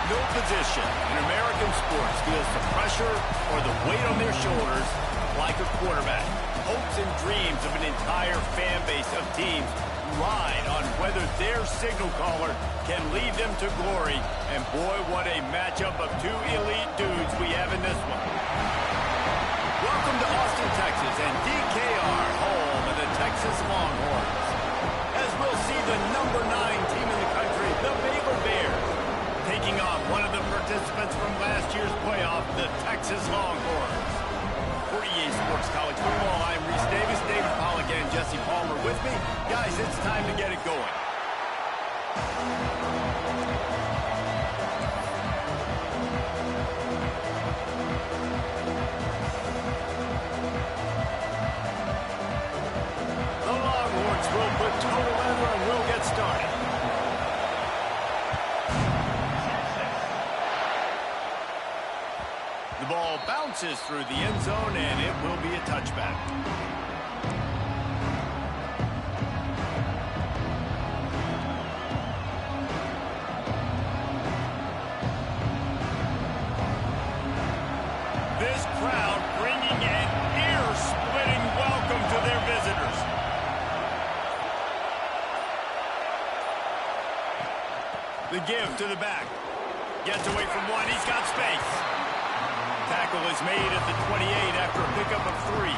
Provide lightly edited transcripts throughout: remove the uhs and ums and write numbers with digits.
No position in American sports feels the pressure or the weight on their shoulders like a quarterback. Hopes and dreams of an entire fan base of teams ride on whether their signal caller can lead them to glory. And boy, what a matchup of two elite dudes we have in this one. Welcome to Austin, Texas, and DKR, home of the Texas Longhorns. As we'll see the number 9 team in the country, the Baylor Bears, taking on one of the participants from last year's playoff, the Texas Longhorns. For EA Sports College Football, I'm Reese Davis, David Pollack, and Jesse Palmer with me. Guys, it's time to get it going. The Longhorns will put total leather and we'll get started. The ball bounces through the end zone, and it will be a touchback. This crowd bringing an ear-splitting welcome to their visitors. The give to the back. Gets away from one. He's got space. Tackle is made at the 28 after a pickup of 3.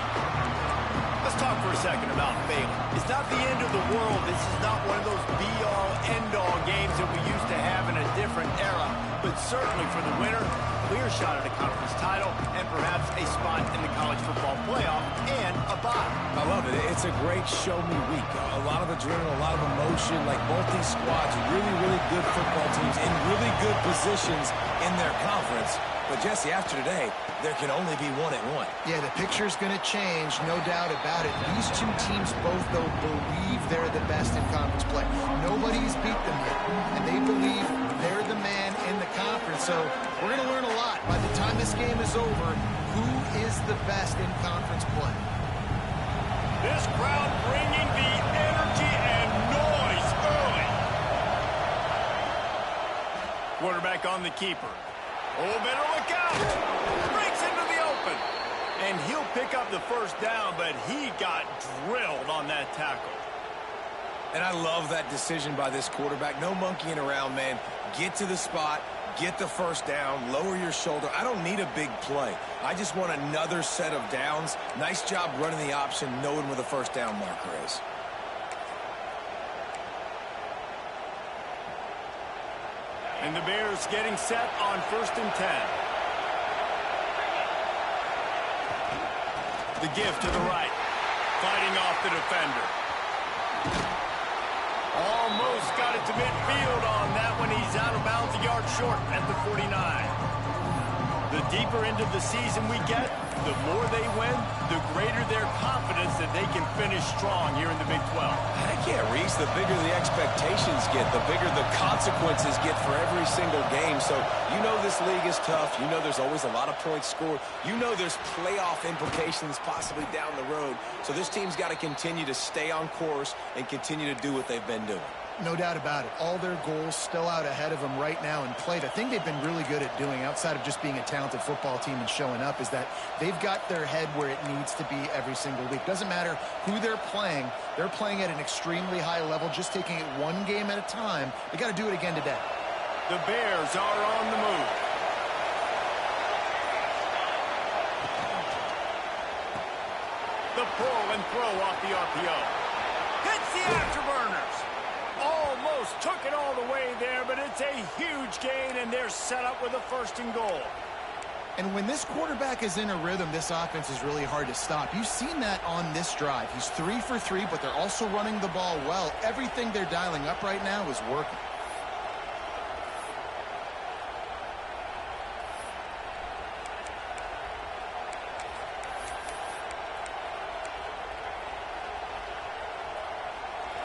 Let's talk for a second about failing. It's not the end of the world. This is not one of those be-all, end-all games that we used to have in a different era. But certainly for the winner, clear shot at a conference title and perhaps a spot in the college football playoff and a bye. I love it. It's a great show-me week. A lot of adrenaline, a lot of emotion. Like both these squads, really, really good football teams in really good positions in their conference. But, Jesse, after today, there can only be one at one. Yeah, the picture's going to change, no doubt about it. These two teams both, though, believe they're the best in conference play. Nobody's beat them yet, and they believe they're the man in the conference. So we're going to learn a lot. By the time this game is over, who is the best in conference play? This crowd bringing the energy and noise early. Quarterback on the keeper. Oh, better look out. Breaks into the open. And he'll pick up the first down, but he got drilled on that tackle. And I love that decision by this quarterback. No monkeying around, man. Get to the spot, get the first down, lower your shoulder. I don't need a big play. I just want another set of downs. Nice job running the option, knowing where the first down marker is. And the Bears getting set on 1st and 10. The give to the right. Fighting off the defender. Almost got it to midfield on that one. He's out of bounds, a yard short at the 49. The deeper into the season we get, the more they win, the greater their confidence that they can finish strong here in the Big 12. Heck yeah, Reese, the bigger the expectations get, the bigger the consequences get for every single game. So you know this league is tough. You know there's always a lot of points scored. You know there's playoff implications possibly down the road. So this team's got to continue to stay on course and continue to do what they've been doing. No doubt about it. All their goals still out ahead of them right now in play. The thing they've been really good at doing, outside of just being a talented football team and showing up, is that they've got their head where it needs to be every single week. Doesn't matter who they're playing at an extremely high level, just taking it one game at a time. They got to do it again today. The Bears are on the move. The pull and throw off the RPO. Hits the afterburners. Almost took it all the way there, but it's a huge gain, and they're set up with a 1st and goal. And when this quarterback is in a rhythm, this offense is really hard to stop. You've seen that on this drive. He's 3 for 3, but they're also running the ball well. Everything they're dialing up right now is working.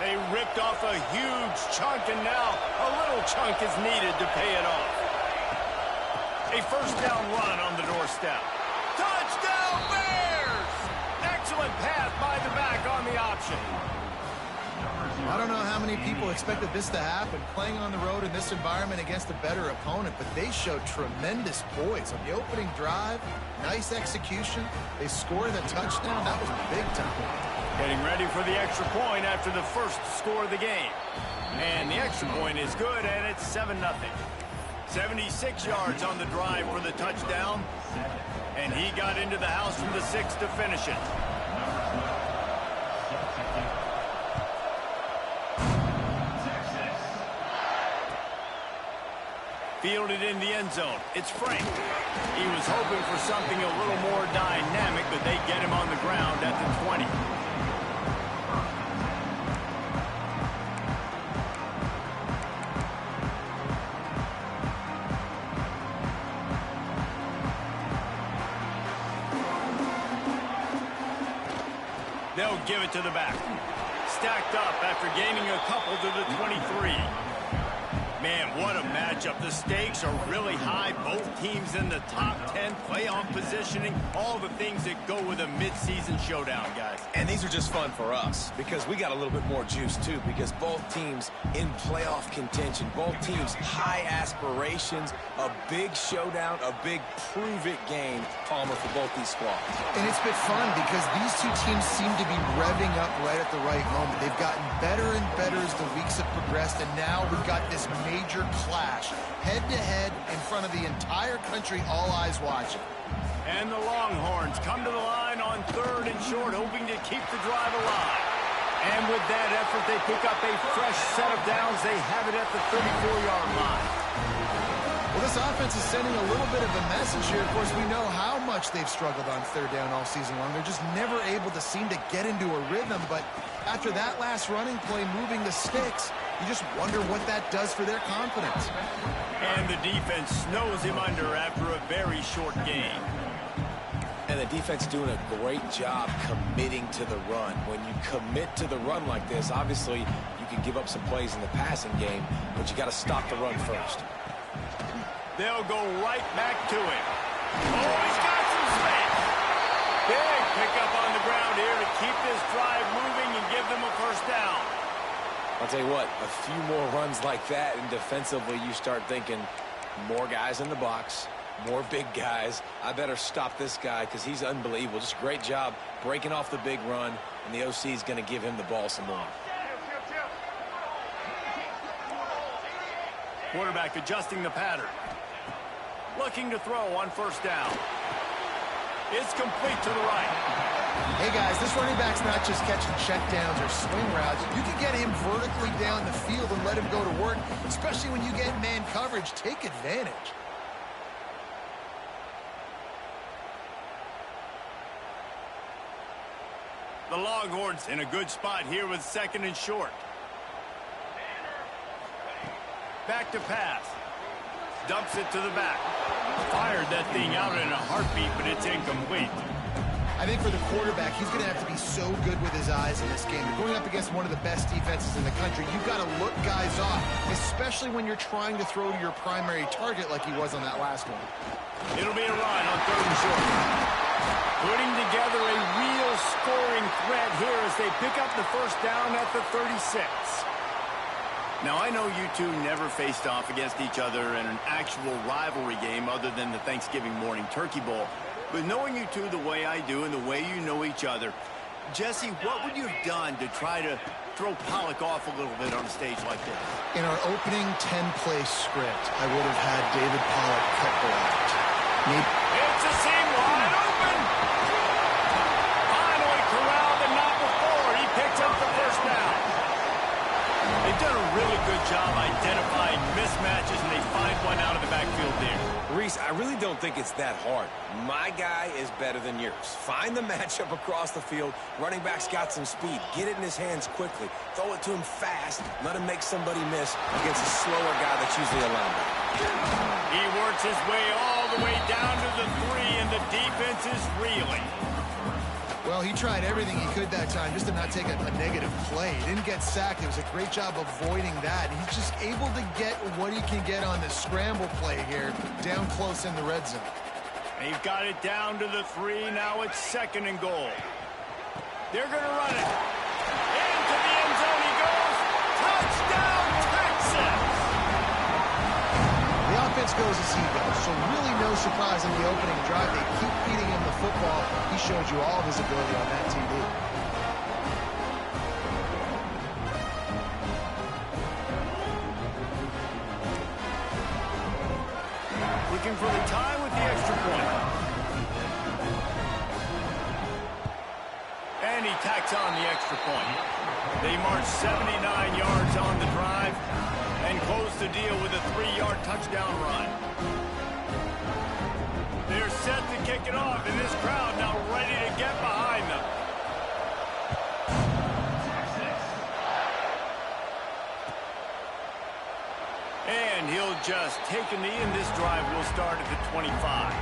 They ripped off a huge chunk, and now a little chunk is needed to pay it off. A 1st down run on the doorstep. Touchdown Bears! Excellent pass by the back on the option. I don't know how many people expected this to happen, playing on the road in this environment against a better opponent, but they showed tremendous poise on the opening drive. Nice execution. They scored a touchdown. That was big time. Getting ready for the extra point after the first score of the game. And the extra point is good, and it's 7-0. 76 yards on the drive for the touchdown. And he got into the house from the 6 to finish it. Fielded in the end zone. It's Frank. He was hoping for something a little more dynamic, but they get him on the ground at the 20. They'll give it to the back. Stacked up after gaining a couple to the 23. Man, what a matchup. The stakes are really high. Both teams in the top 10, playoff positioning, all the things that go with a midseason showdown, guys. And these are just fun for us because we got a little bit more juice, too, because both teams in playoff contention, both teams high aspirations, a big showdown, a big prove-it game, Palmer, for both these squads. And it's been fun because these two teams seem to be revving up right at the right moment. They've gotten better and better as the weeks have progressed, and now we've got this major clash, head-to-head in front of the entire country, all eyes watching. And the Longhorns come to the line on 3rd and short, hoping to keep the drive alive. And with that effort, they pick up a fresh set of downs. They have it at the 34-yard line. Well, this offense is sending a little bit of a message here. Of course, we know how much they've struggled on 3rd down all season long. They're just never able to seem to get into a rhythm. But after that last running play, moving the sticks, you just wonder what that does for their confidence. And the defense snows him under after a very short game. And the defense doing a great job committing to the run. When you commit to the run like this, obviously you can give up some plays in the passing game, but you got to stop the run first. They'll go right back to him. Oh, he's got some space. Big pickup on the ground here to keep this drive moving and give them a first down. I'll tell you what, a few more runs like that, and defensively you start thinking more guys in the box, more big guys. I better stop this guy because he's unbelievable. Just a great job breaking off the big run, and the OC is going to give him the ball some more. Quarterback adjusting the pattern. Looking to throw on 1st down. It's complete to the right. Hey, guys, this running back's not just catching checkdowns or swing routes. You can get him vertically down the field and let him go to work, especially when you get man coverage. Take advantage. The Longhorns in a good spot here with 2nd and short. Back to pass. Dumps it to the back. Fired that thing out in a heartbeat, but it's incomplete. I think for the quarterback, he's going to have to be so good with his eyes in this game. You're going up against one of the best defenses in the country. You've got to look guys off, especially when you're trying to throw to your primary target like he was on that last one. It'll be a run on 3rd and short. Putting together a real scoring threat here as they pick up the first down at the 36. Now, I know you two never faced off against each other in an actual rivalry game other than the Thanksgiving morning Turkey Bowl. But knowing you two the way I do and the way you know each other, Jesse, what would you have done to try to throw Pollock off a little bit on a stage like this? In our opening 10-play script, I would have had David Pollock cut blocked. It's a seam wide open. Finally corralled and not before. He picks up the first down. They've done a really good job identifying mismatches, and they find one out of the backfield there. Reese, I really don't think it's that hard. My guy is better than yours. Find the matchup across the field. Running back's got some speed. Get it in his hands quickly. Throw it to him fast. Let him make somebody miss against a slower guy that's usually a linebacker. He works his way all the way down to the 3, and the defense is reeling. Well, he tried everything he could that time just to not take a negative play. He didn't get sacked. It was a great job avoiding that. He's just able to get what he can get on the scramble play here, down close in the red zone. They've got it down to the 3. Now it's 2nd and goal. They're going to run it. Into the end zone he goes goes as he goes. So really no surprise in the opening drive. They keep feeding him the football. He showed you all of his ability on that TV. Looking for the tie with the extra point. And he tacks on the extra point. They march 79 yards on the drive and close the deal with a 3-yard touchdown run. They're set to kick it off, and this crowd now ready to get behind them. And he'll just take a knee, and this drive will start at the 25.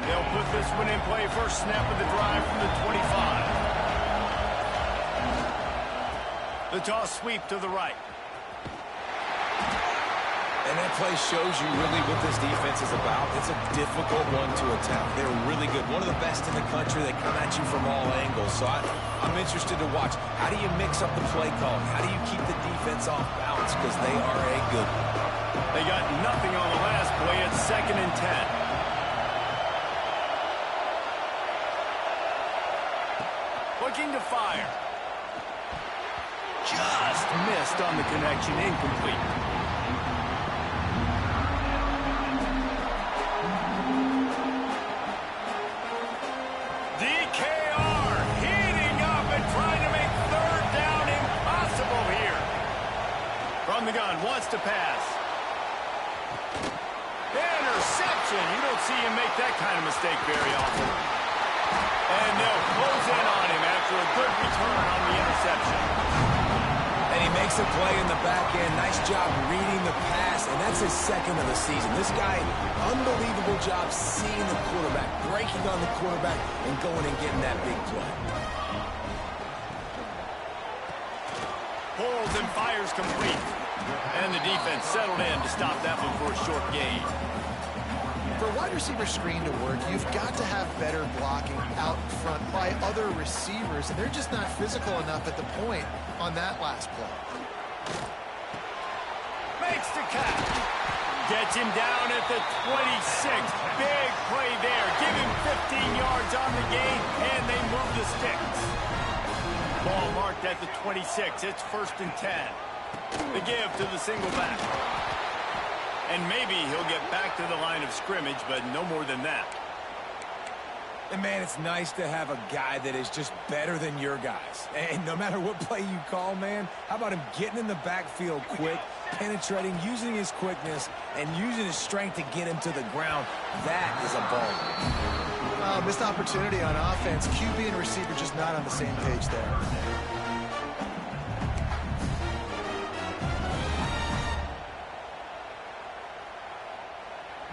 They'll put this one in play. First snap of the drive from the 25. The toss sweep to the right. And that play shows you really what this defense is about. It's a difficult one to attack. They're really good. One of the best in the country. They come at you from all angles. So I'm interested to watch. How do you mix up the play calling? How do you keep the defense off balance? Because they are a good one. They got nothing on the last play. It's 2nd and 10. Looking to fire. Just missed on the connection. Incomplete. DKR heating up and trying to make 3rd down impossible here. From the gun, wants to pass. Interception. You don't see him make that kind of mistake very often. And they'll close in on him after a good return on the interception. And he makes a play in the back end. Nice job reading the pass, and that's his 2nd of the season. This guy, unbelievable job seeing the quarterback, breaking on the quarterback, and going and getting that big play. Pulls and fires complete. And the defense settled in to stop that one for a short gain. For a wide receiver screen to work, you've got to have better blocking out in front by other receivers, and they're just not physical enough at the point on that last play. Makes the catch. Gets him down at the 26. Big play there. Give him 15 yards on the gain, and they move the sticks. Ball marked at the 26. It's 1st and 10. The give to the single back. And maybe he'll get back to the line of scrimmage, but no more than that. And, man, it's nice to have a guy that is just better than your guys. And no matter what play you call, man, how about him getting in the backfield quick, penetrating, using his quickness, and using his strength to get him to the ground? That is a ball. Missed opportunity on offense. QB and receiver just not on the same page there.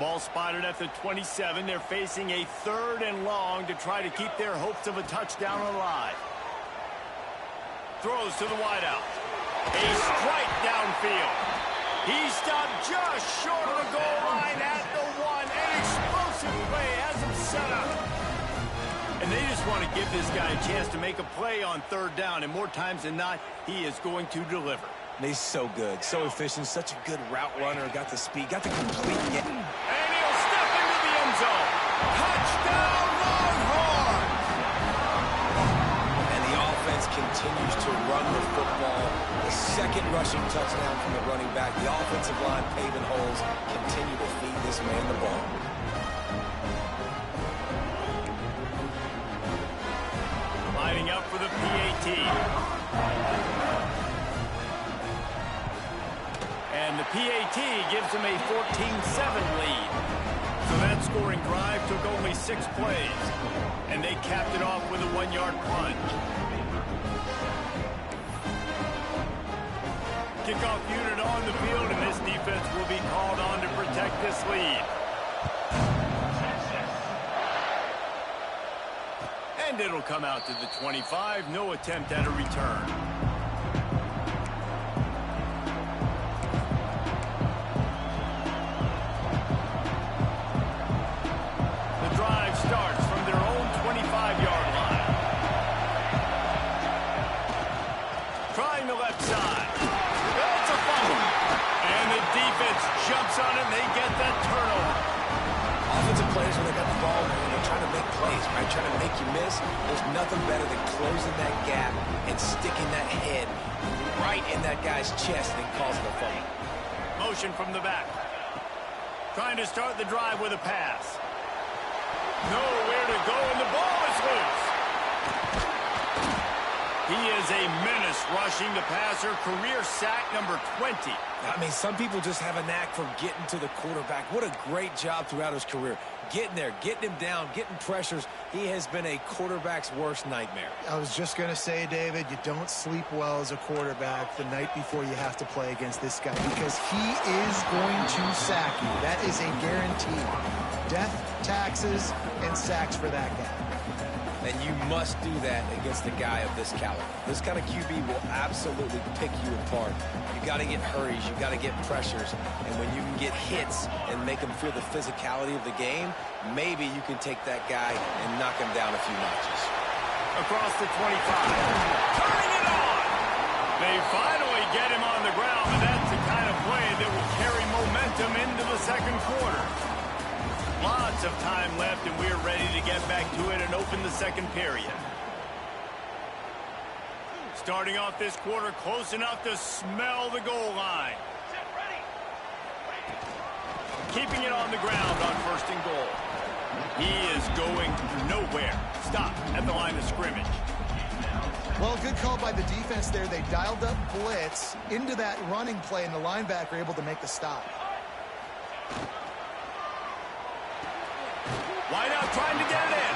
Ball spotted at the 27. They're facing a 3rd and long to try to keep their hopes of a touchdown alive. Throws to the wideout. A strike downfield. He stopped just short of the goal line at the 1. An explosive play has him set up. And they just want to give this guy a chance to make a play on 3rd down. And more times than not, he is going to deliver. He's so good, so efficient, such a good route runner, got the speed, got the complete game. And he'll step into the end zone. Touchdown, Longhorns! And the offense continues to run the football. The 2nd rushing touchdown from the running back. The offensive line paving holes. Continue to feed this man the ball. Lining up for the PAT. And the PAT gives them a 14-7 lead. So that scoring drive took only 6 plays. And they capped it off with a 1-yard plunge. Kickoff unit on the field, and this defense will be called on to protect this lead. And it'll come out to the 25. No attempt at a return. on it, and they get that turnover. Offensive players, when they got the ball, they're trying to make plays, right? Trying to make you miss. There's nothing better than closing that gap and sticking that head right in that guy's chest and causing a fumble. Motion from the back. Trying to start the drive with a pass. Nowhere to go, and the ball is loose. He is a menace rushing the passer. Career sack number 20. I mean, some people just have a knack for getting to the quarterback. What a great job throughout his career. Getting there, getting him down, getting pressures. He has been a quarterback's worst nightmare. I was just going to say, David, you don't sleep well as a quarterback the night before you have to play against this guy because he is going to sack you. That is a guarantee. Death, taxes, and sacks for that guy. And you must do that against a guy of this caliber. This kind of QB will absolutely pick you apart. You got to get hurries, you got to get pressures, and when you can get hits and make him feel the physicality of the game, maybe you can take that guy and knock him down a few notches. Across the 25. Turning it on! They finally get him on the ground, and that's the kind of play that will carry momentum into the second quarter. Lots of time left, and we're ready to get back to it and open the second period. Starting off this quarter close enough to smell the goal line. Keeping it on the ground on first and goal. He is going nowhere. Stop at the line of scrimmage. Well, good call by the defense there. They dialed up blitz into that running play, and the linebacker able to make the stop. Wideout trying to get it in.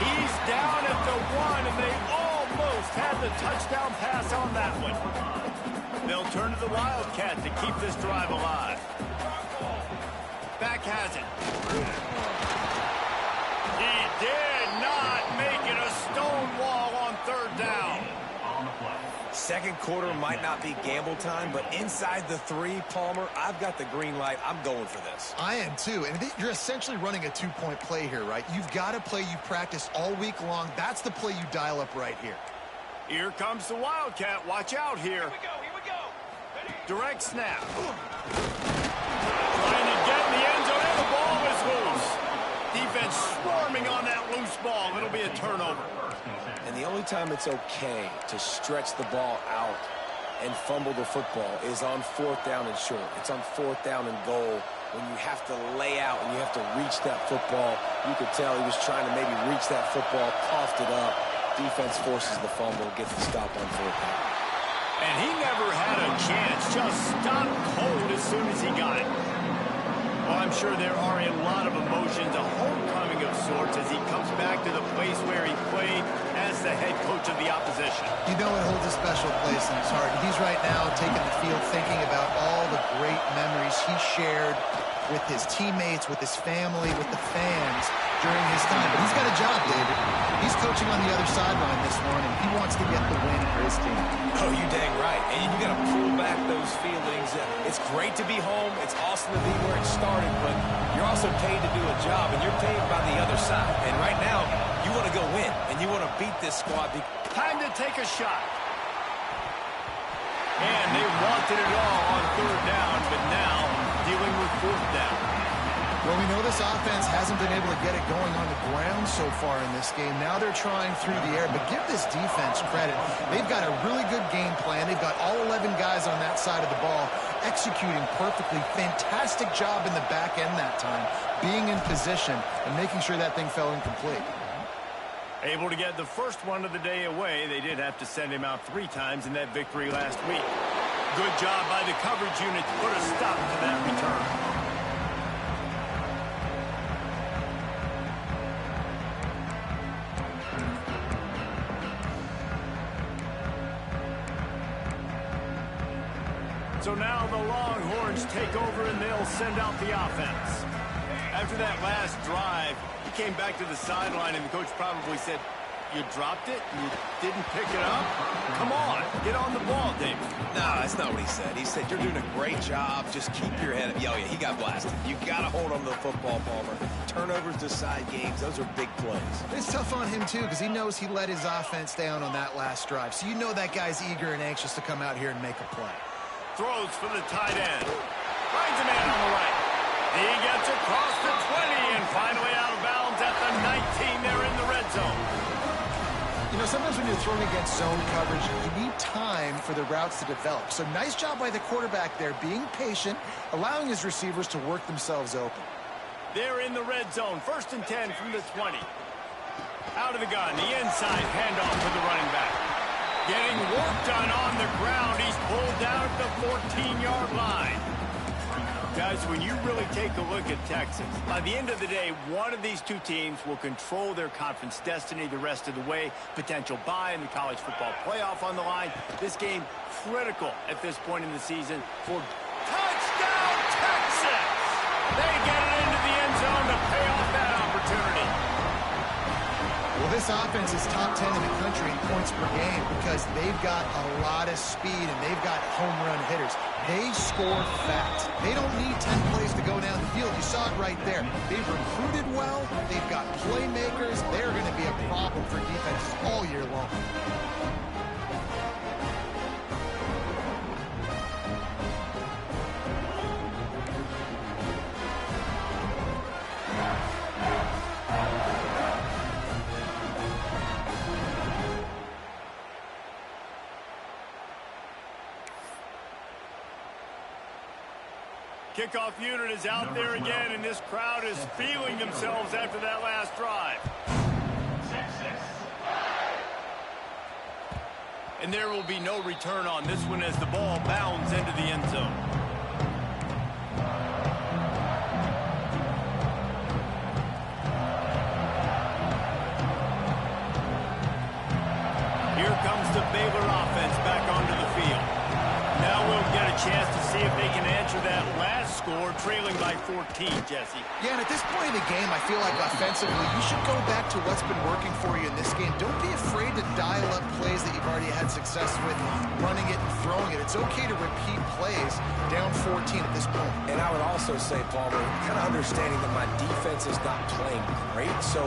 He's down at the 1, and they almost had the touchdown pass on that one. They'll turn to the Wildcat to keep this drive alive. Back has it. He did not make it a stone wall on third down. Second quarter might not be gamble time, but inside the 3, Palmer, I've got the green light. I'm going for this. I am too, and you're essentially running a 2-point play here, right? You've got a play you practice all week long. That's the play you dial up right here. Here comes the Wildcat. Watch out here. Here we go. Direct snap. Trying to get in the end zone, and the ball is loose. Defense swarming on that loose ball. It'll be a turnover. And the only time it's okay to stretch the ball out and fumble the football is on 4th down and short. It's on 4th down and goal when you have to lay out and you have to reach that football. You could tell he was trying to maybe reach that football, coughed it up. Defense forces the fumble, gets the stop on 4th down. And he never had a chance. Just stopped cold as soon as he got it. Well, I'm sure there are a lot of emotions, a homecoming of sorts as he comes back to the place where he played as the head coach of the opposition. You know it holds a special place in his heart. He's right now taking the field thinking about all the great memories he shared with his teammates, with his family, with the fans during his time. But he's got a job, David. He's coaching on the other sideline this one, and he wants to get the win for his team. Oh, you dang right. And you got to pull back those feelings. It's great to be home. It's awesome to be where it started, but you're also paid to do a job, and you're paid by the other side. And right now, you want to go win, and you want to beat this squad. Time to take a shot. And they wanted it all on 3rd down, but now dealing with 4th down. Well, we know this offense hasn't been able to get it going on the ground so far in this game. Now they're trying through the air, but give this defense credit. They've got a really good game plan. They've got all 11 guys on that side of the ball executing perfectly. Fantastic job in the back end that time, being in position and making sure that thing fell incomplete. Able to get the first one of the day away. They did have to send him out 3 times in that victory last week. Good job by the coverage unit to put a stop to that return. So now the Longhorns take over and they'll send out the offense. After that last drive, he came back to the sideline and the coach probably said, "You dropped it? You didn't pick it up? Come on, get on the ball, David." No, that's not what he said. He said, "You're doing a great job. Just keep your head up." Oh, yeah, he got blasted. You got to hold on to the football, Palmer. Turnovers decide games. Those are big plays. It's tough on him, too, because he knows he let his offense down on that last drive. So you know that guy's eager and anxious to come out here and make a play. Throws for the tight end. Finds a man on the right. He gets across the 20 and finally out of bounds at the 19 there in the red zone. You know, sometimes when you're throwing against zone coverage, you need time for the routes to develop. So nice job by the quarterback there, being patient, allowing his receivers to work themselves open. They're in the red zone. 1st and 10 from the 20. Out of the gun, the inside handoff to the running back. Getting work done on the ground. He's pulled down at the 14-yard line. Guys, when you really take a look at Texas, by the end of the day, one of these two teams will control their conference destiny the rest of the way. Potential bye in the college football playoff on the line. This game critical at this point in the season for touchdown Texas. They get it into the end zone to pay off that opportunity. Well, this offense is top 10 in the country in points per game because they've got a lot of speed and they've got home run hitters. They score fast. They don't need 10 plays to go down the field. You saw it right there. They've recruited well. They've got playmakers. They're going to be a problem for defenses all year long. Kickoff unit is out there again, and this crowd is feeling themselves after that last drive. And there will be no return on this one as the ball bounds into the end zone. Here comes the Baylor offense back onto the field. Now we'll get a chance to see if they can answer that last score, trailing by 14, Jesse. Yeah, and at this point in the game, I feel like offensively, you should go back to what's been working for you in this game. Don't be afraid to dial up plays that you've already had success with, running it and throwing it. It's okay to repeat plays down 14 at this point. And I would also say, Palmer, kind of understanding that my defense is not playing great, so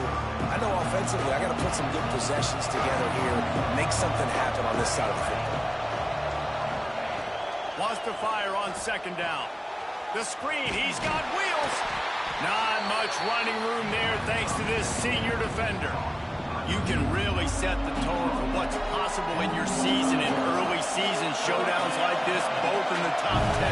I know offensively I got to put some good possessions together here, make something happen on this side of the football. Wants to fire on 2nd down. The screen, he's got wheels. Not much running room there thanks to this senior defender. You can really set the tone for what's possible in your season in early season showdowns like this, both in the top 10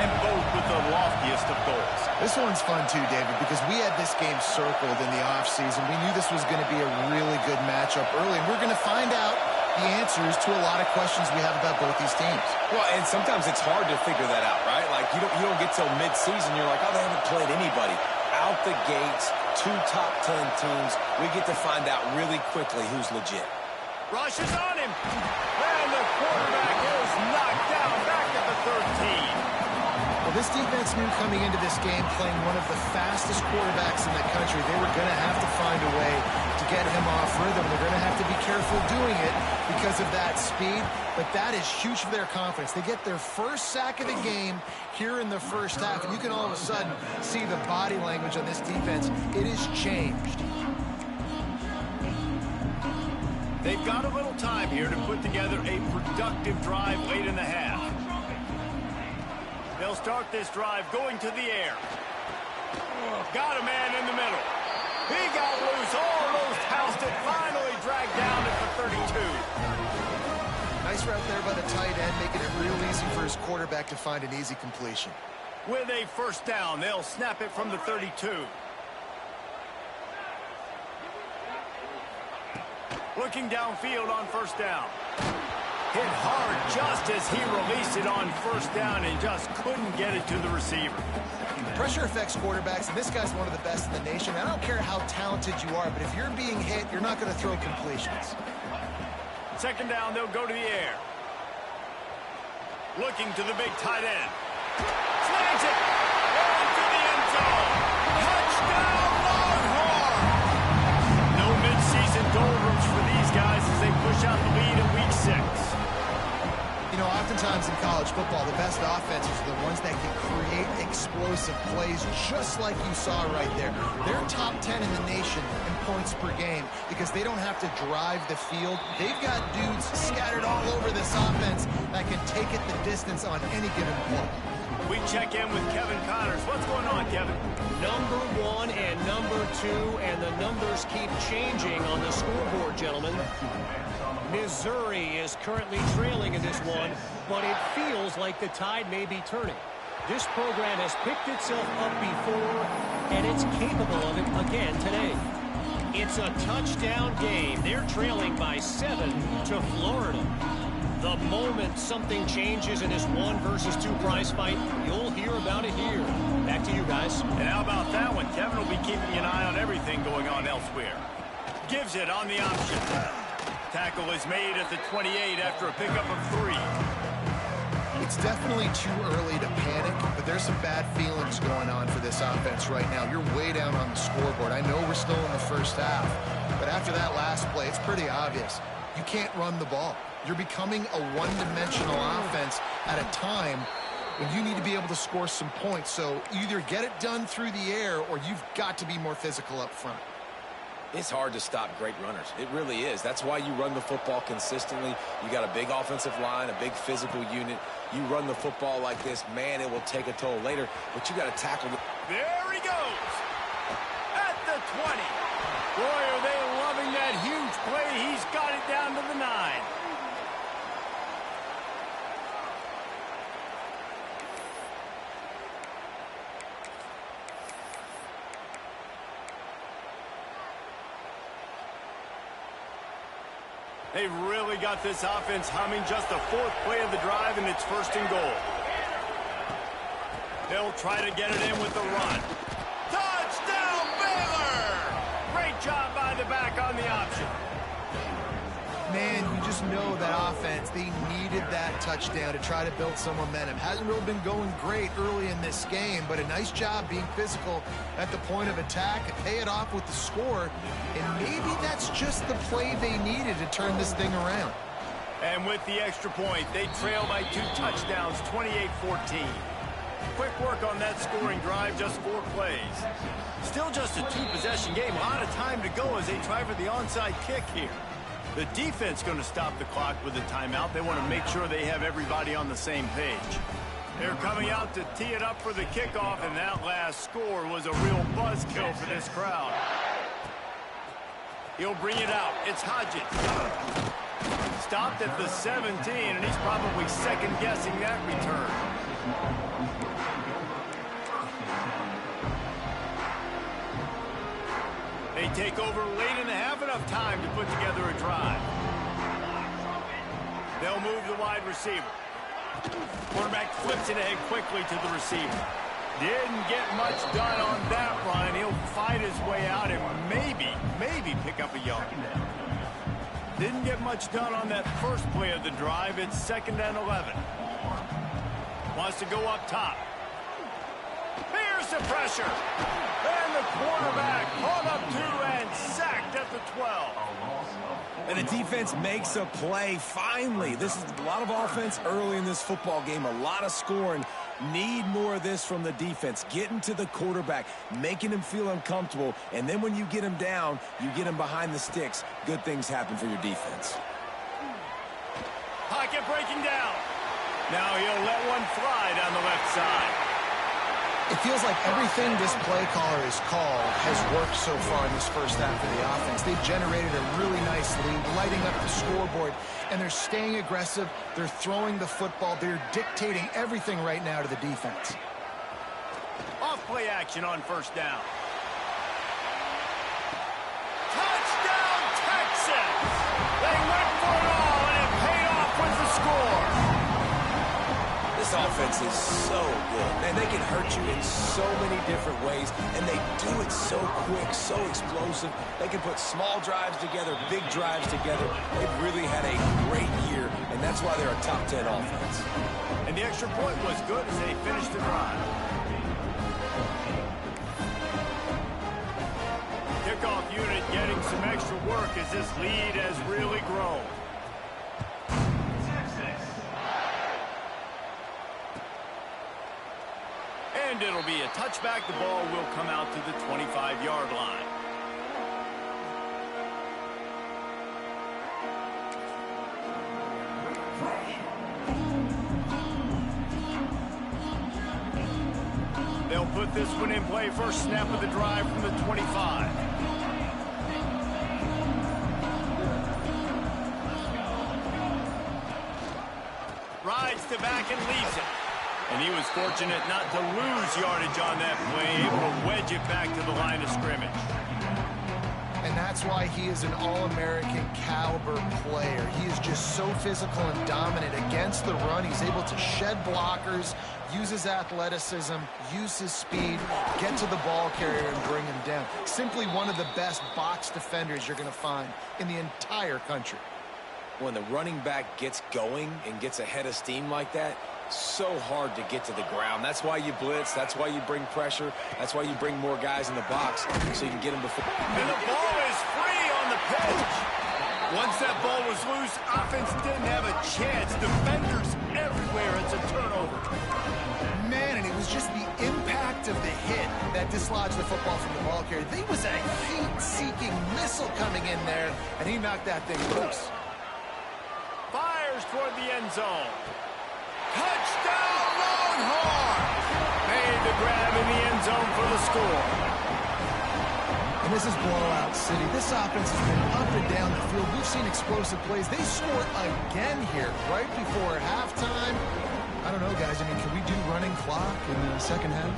and both with the loftiest of goals. This one's fun too, David, because we had this game circled in the offseason. We knew this was going to be a really good matchup early, and we're going to find out the answers to a lot of questions we have about both these teams. Well, and sometimes it's hard to figure that out, right? Like, you don't get till mid-season, you're like, oh, they haven't played anybody. Out the gates, 2 top 10 teams, we get to find out really quickly who's legit. Rush is on him, and the quarterback is knocked down back at the 13. Well, this defense knew coming into this game, playing one of the fastest quarterbacks in the country, they were going to have to find a way to get him off rhythm. They're going to have to be careful doing it because of that speed, but that is huge for their confidence. They get their first sack of the game here in the first half, and you can all of a sudden see the body language on this defense. It has changed. They've got a little time here to put together a productive drive late in the half. They'll start this drive going to the air. Got a man in the middle. He got loose, almost housed it, finally dragged down at the 32. Nice route there by the tight end, making it real easy for his quarterback to find an easy completion. With a 1st down, they'll snap it from the 32. Looking downfield on 1st down. Hit hard just as he released it on 1st down and just couldn't get it to the receiver. Pressure affects quarterbacks, and this guy's one of the best in the nation. I don't care how talented you are, but if you're being hit, you're not going to throw completions. 2nd down, they'll go to the air. Looking to the big tight end. Slants it. Into the end zone. Touchdown, Longhorn! No midseason doldrums for these guys as they push out the lead in week 6. You know, oftentimes in college football, the best offenses are the ones that can create explosive plays, just like you saw right there. They're top 10 in the nation in points per game because they don't have to drive the field. They've got dudes scattered all over this offense that can take it the distance on any given play. We check in with Kevin Connors. What's going on, Kevin? Number 1 and number 2, and the numbers keep changing on the scoreboard, gentlemen. Missouri is currently trailing in this one, but it feels like the tide may be turning. This program has picked itself up before, and it's capable of it again today. It's a touchdown game. They're trailing by 7 to Florida. The moment something changes in this 1 versus 2 prize fight, you'll hear about it here. Back to you guys. And how about that one? Kevin will be keeping an eye on everything going on elsewhere. Gives it on the option. Tackle is made at the 28 after a pickup of 3. It's definitely too early to panic, but there's some bad feelings going on for this offense right now. You're way down on the scoreboard. I know we're still in the first half, but after that last play, it's pretty obvious. You can't run the ball. You're becoming a one-dimensional offense at a time when you need to be able to score some points. So either get it done through the air or you've got to be more physical up front. It's hard to stop great runners. It really is. That's why you run the football consistently. You got a big offensive line, a big physical unit. You run the football like this, man, it will take a toll later, but you got to tackle it. There he goes. At the 20. Boy, are they loving that huge play. He's got it down to the 9. They've really got this offense humming. Just the 4th play of the drive, and it's 1st and goal. They'll try to get it in with the run. Touchdown, Baylor! Great job by the back on the option. Man, you just know that offense, they needed that touchdown to try to build some momentum. Hasn't really been going great early in this game, but a nice job being physical at the point of attack and pay it off with the score. And maybe that's just the play they needed to turn this thing around. And with the extra point, they trail by 2 touchdowns, 28-14. Quick work on that scoring drive, just 4 plays. Still just a 2-possession game. A lot of time to go as they try for the onside kick here. The defense going to stop the clock with a timeout. They want to make sure they have everybody on the same page. They're coming out to tee it up for the kickoff, and that last score was a real buzzkill for this crowd. He'll bring it out. It's Hodges. Stopped at the 17, and he's probably second-guessing that return. They take over late in the half, enough time to put together a drive. They'll move the wide receiver. Quarterback flips it ahead quickly to the receiver. Didn't get much done on that run. He'll fight his way out and maybe pick up a yard. Didn't get much done on that first play of the drive. It's 2nd and 11. Wants to go up top. Here's the pressure. And the quarterback caught up 2 and sacked at the 12. And the defense makes a play, finally. This is a lot of offense early in this football game, a lot of scoring. Need more of this from the defense. Getting to the quarterback, making him feel uncomfortable, and then when you get him down, you get him behind the sticks. Good things happen for your defense. Pocket breaking down. Now he'll let one fly down the left side. It feels like everything this play caller has called has worked so far in this first half of the offense. They've generated a really nice lead, lighting up the scoreboard, and they're staying aggressive. They're throwing the football. They're dictating everything right now to the defense. Off play action on 1st down. Touchdown, Texas! They went for it all, and it paid off with the score. This offense is so good. Man, they can hurt you in so many different ways, and they do it so quick, so explosive. They can put small drives together, big drives together. They've really had a great year, and that's why they're a top 10 offense. And the extra point was good as they finished the drive. Kickoff unit getting some extra work as this lead has really grown. And it'll be a touchback. The ball will come out to the 25-yard line. They'll put this one in play. First snap of the drive from the 25. Rides to back and leaves it. And he was fortunate not to lose yardage on that play, able to wedge it back to the line of scrimmage. And that's why he is an All-American caliber player. He is just so physical and dominant against the run. He's able to shed blockers, use his athleticism, use his speed, get to the ball carrier and bring him down. Simply one of the best box defenders you're going to find in the entire country. When the running back gets going and gets ahead of steam like that, so hard to get to the ground. That's why you blitz. That's why you bring pressure. That's why you bring more guys in the box so you can get them before. And the ball is free on the pitch. Once that ball was loose, offense didn't have a chance. Defenders everywhere. It's a turnover. Man, and it was just the impact of the hit that dislodged the football from the ball carrier. There was a heat-seeking missile coming in there, and he knocked that thing loose. Fires toward the end zone. Touchdown, Longhorns! Made the grab in the end zone for the score. And this is blowout city. This offense has been up and down the field. We've seen explosive plays. They score again here right before halftime. I don't know, guys. I mean, can we do running clock in the second half?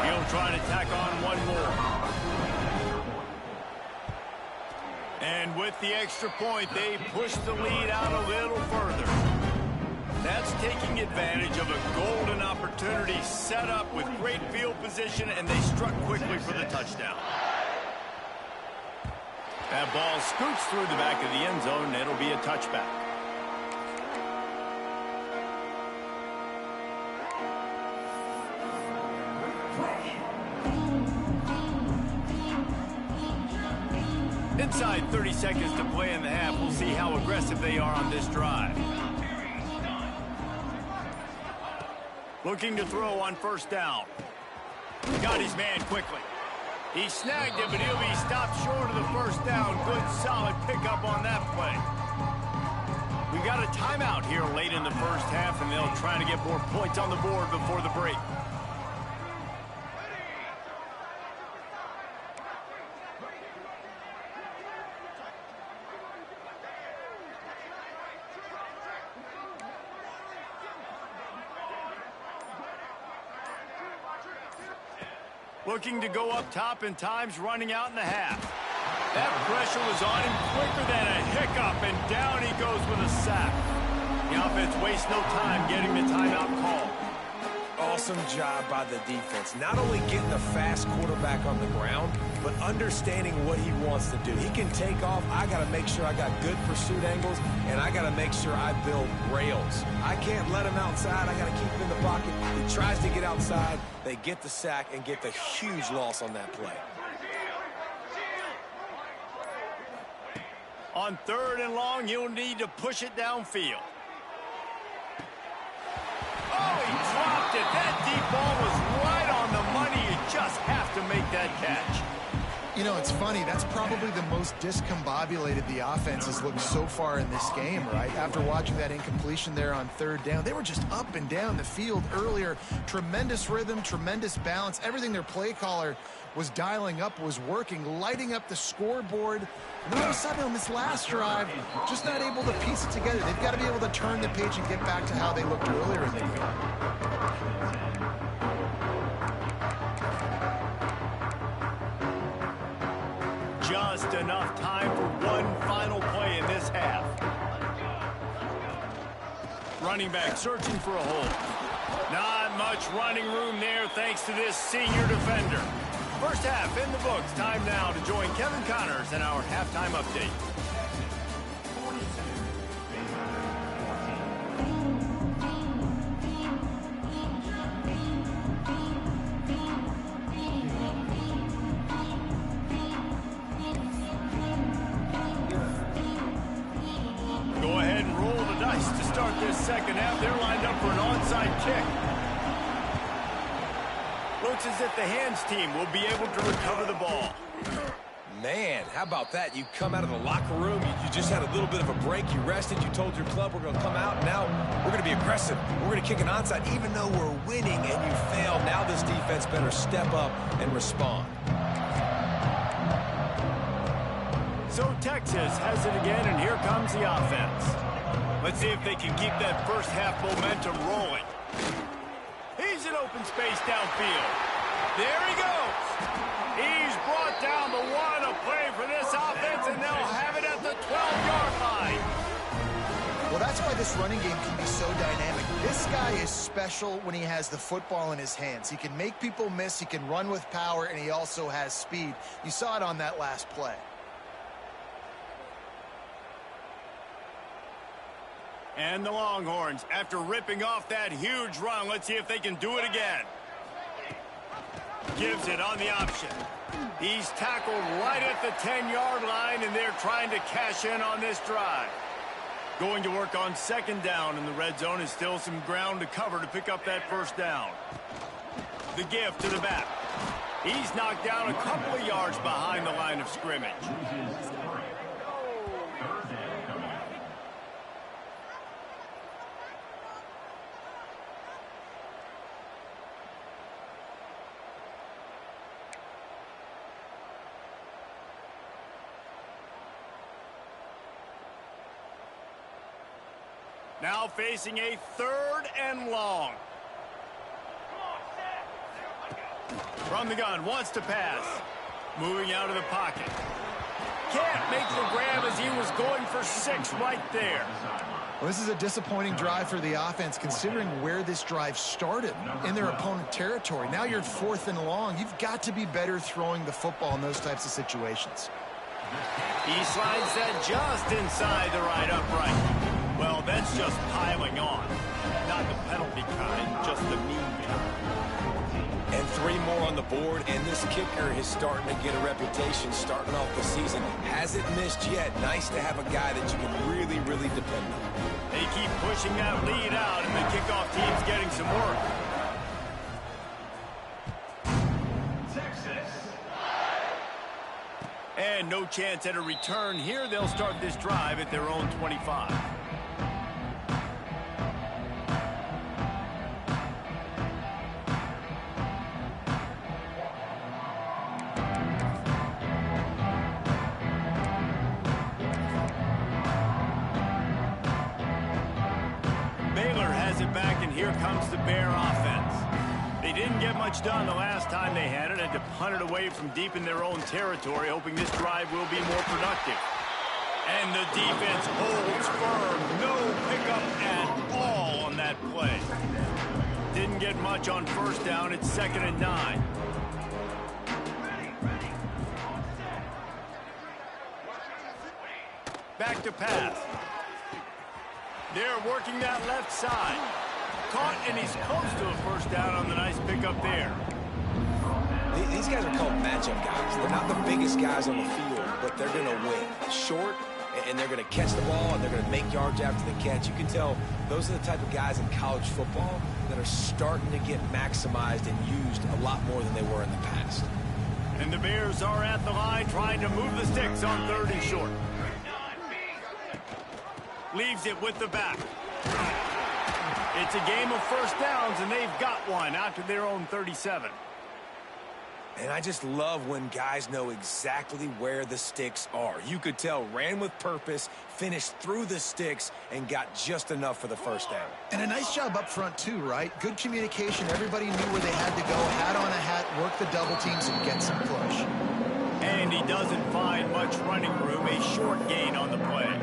He'll try to tack on one more. And with the extra point, they push the lead out a little further. That's taking advantage of a golden opportunity set up with great field position, and they struck quickly for the touchdown. That ball scoots through the back of the end zone, and it'll be a touchback. Inside 30 seconds to play in the half. We'll see how aggressive they are on this drive. Looking to throw on first down. Got his man quickly. He snagged it, but he'll be stopped short of the first down. Good, solid pickup on that play. We got a timeout here late in the first half, and they'll try to get more points on the board before the break. Looking to go up top, and time's running out in the half. That pressure was on him quicker than a hiccup, and down he goes with a sack. The offense wastes no time getting the timeout call. Awesome job by the defense. Not only getting the fast quarterback on the ground, but understanding what he wants to do. He can take off. I got to make sure I got good pursuit angles, and I got to make sure I build rails. I can't let him outside. I got to keep him in the pocket. He tries to get outside. They get the sack and get the huge loss on that play. On third and long, you'll need to push it downfield. Oh, he dropped it. That deep ball was right on the money. You just have to make that catch. You know, it's funny. That's probably the most discombobulated the offense has looked so far in this game, right? After watching that incompletion there on third down, they were just up and down the field earlier. Tremendous rhythm, tremendous balance. Everything their play caller was dialing up was working, lighting up the scoreboard. And all of a sudden on this last drive, just not able to piece it together. They've got to be able to turn the page and get back to how they looked earlier in the game. Just enough time for one final play in this half. Running back searching for a hole. Not much running room there thanks to this senior defender. First half in the books. Time now to join Kevin Connors in our halftime update. Go ahead and roll the dice to start start this second half. They're lined up for an onside kick. Looks as if the hands team will be able to recover the ball. Man, how about that? You come out of the locker room, you just had a little bit of a break, you rested, you told your club we're going to come out, and now we're going to be aggressive. We're going to kick an onside, even though we're winning and you fail. Now this defense better step up and respond. So Texas has it again, and here comes the offense. Let's see if they can keep that first half momentum rolling. He's in open space downfield. There he goes. He's brought down the one, a play for this offense, and they'll have it at the 12-yard line. Well, that's why this running game can be so dynamic. This guy is special when he has the football in his hands. He can make people miss, he can run with power, and he also has speed. You saw it on that last play. And the Longhorns, after ripping off that huge run, let's see if they can do it again. Gives it on the option. He's tackled right at the 10-yard line, and they're trying to cash in on this drive. Going to work on second down in the red zone is still some ground to cover to pick up that first down. The give to the back. He's knocked down a couple of yards behind the line of scrimmage. Now facing a 3rd and long. From the gun, wants to pass. Moving out of the pocket. Can't make the grab as he was going for 6 right there. Well, this is a disappointing drive for the offense, considering where this drive started, in their opponent territory. Now you're 4th and long. You've got to be better throwing the football in those types of situations. He slides that just inside the right upright. Well, that's just piling on. Not the penalty kind, just the mean kind. And 3 more on the board, and this kicker is starting to get a reputation starting off the season. Hasn't missed yet. Nice to have a guy that you can really, really depend on. They keep pushing that lead out, and the kickoff team's getting some work. And no chance at a return here. They'll start this drive at their own 25. Here comes the Bear offense. They didn't get much done the last time they had it, had to punt it away from deep in their own territory, hoping this drive will be more productive. And the defense holds firm. No pickup at all on that play. Didn't get much on first down. It's 2nd and 9. Back to pass. They're working that left side. Caught, and he's close to a first down on the nice pickup there. These guys are called matchup guys. They're not the biggest guys on the field, but they're going to win. Short, and they're going to catch the ball, and they're going to make yards after the catch. You can tell those are the type of guys in college football that are starting to get maximized and used a lot more than they were in the past. And the Bears are at the line trying to move the sticks on 3rd and short. Leaves it with the back. It's a game of first downs, and they've got one out to their own 37. And I just love when guys know exactly where the sticks are. You could tell, ran with purpose, finished through the sticks, and got just enough for the first down. And a nice job up front, too, right? Good communication. Everybody knew where they had to go, hat on a hat, work the double teams, and get some push. And he doesn't find much running room. A short gain on the play.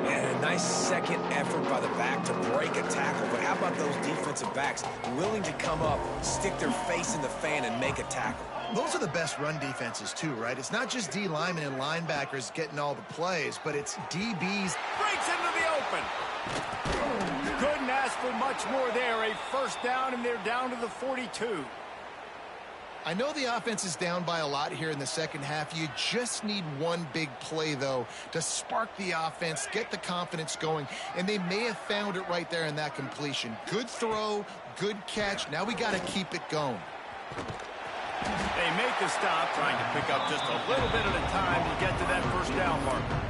And a nice second effort by the back to break a tackle. But how about those defensive backs willing to come up, stick their face in the fan, and make a tackle? Those are the best run defenses, too, right? It's not just D linemen and linebackers getting all the plays, but it's DBs. Breaks into the open. Couldn't ask for much more there. A first down, and they're down to the 42. I know the offense is down by a lot here in the second half. You just need one big play, though, to spark the offense, get the confidence going, and they may have found it right there in that completion. Good throw, good catch. Now we got to keep it going. They make the stop, trying to pick up just a little bit at a time to get to that first down marker.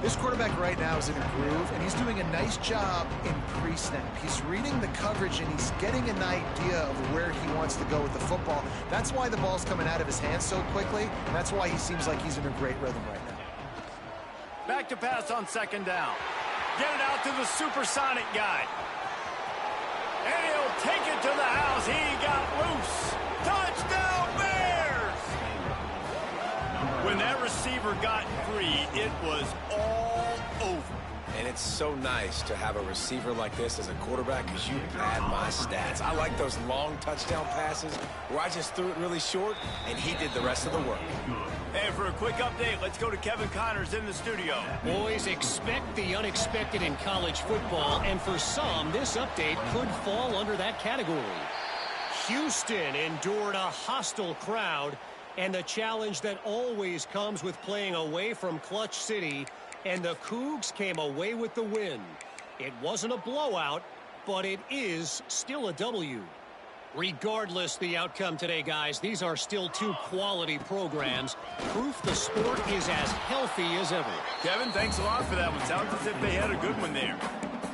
This quarterback right now is in a groove, and he's doing a nice job in pre-snap. He's reading the coverage, and he's getting an idea of where he wants to go with the football. That's why the ball's coming out of his hands so quickly, and that's why he seems like he's in a great rhythm right now. Back to pass on second down. Get it out to the supersonic guy. And he'll take it to the house. He got loose. Touchdown, Bears! When that receiver got free, it was all over. And it's so nice to have a receiver like this as a quarterback because you pad my stats. I like those long touchdown passes where I just threw it really short and he did the rest of the work. And for a quick update, let's go to Kevin Connors in the studio. Boys, expect the unexpected in college football, and for some, this update could fall under that category. Houston endured a hostile crowd and the challenge that always comes with playing away from Clutch City, and the Cougs came away with the win. It wasn't a blowout, but it is still a W. Regardless the outcome today, guys, these are still two quality programs. Proof the sport is as healthy as ever. Kevin, thanks a lot for that one. Sounds as if they had a good one there.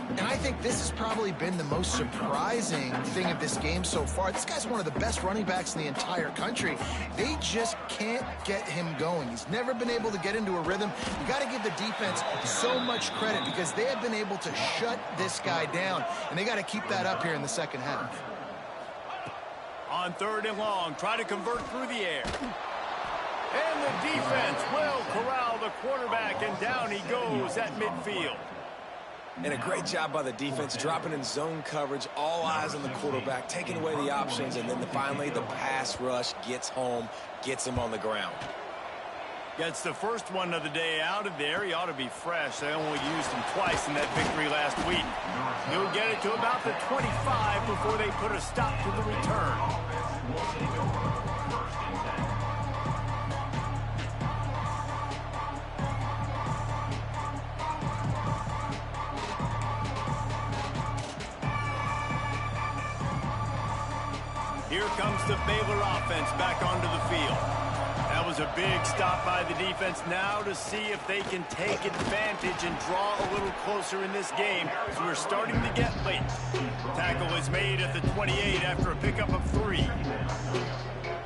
And I think this has probably been the most surprising thing of this game so far. This guy's one of the best running backs in the entire country. They just can't get him going. He's never been able to get into a rhythm. You got to give the defense so much credit because they have been able to shut this guy down, and they got to keep that up here in the second half. On third and long, try to convert through the air. And the defense will corral the quarterback, and down he goes at midfield. And a great job by the defense, dropping in zone coverage, all eyes on the quarterback, taking away the options, and then finally the pass rush gets home, gets him on the ground. Gets the first one of the day out of there. He ought to be fresh. They only used him twice in that victory last week. He'll get it to about the 25 before they put a stop to the return. Here comes the Baylor offense back onto the field. That was a big stop by the defense now to see if they can take advantage and draw a little closer in this game as we're starting to get late. Tackle is made at the 28 after a pickup of 3.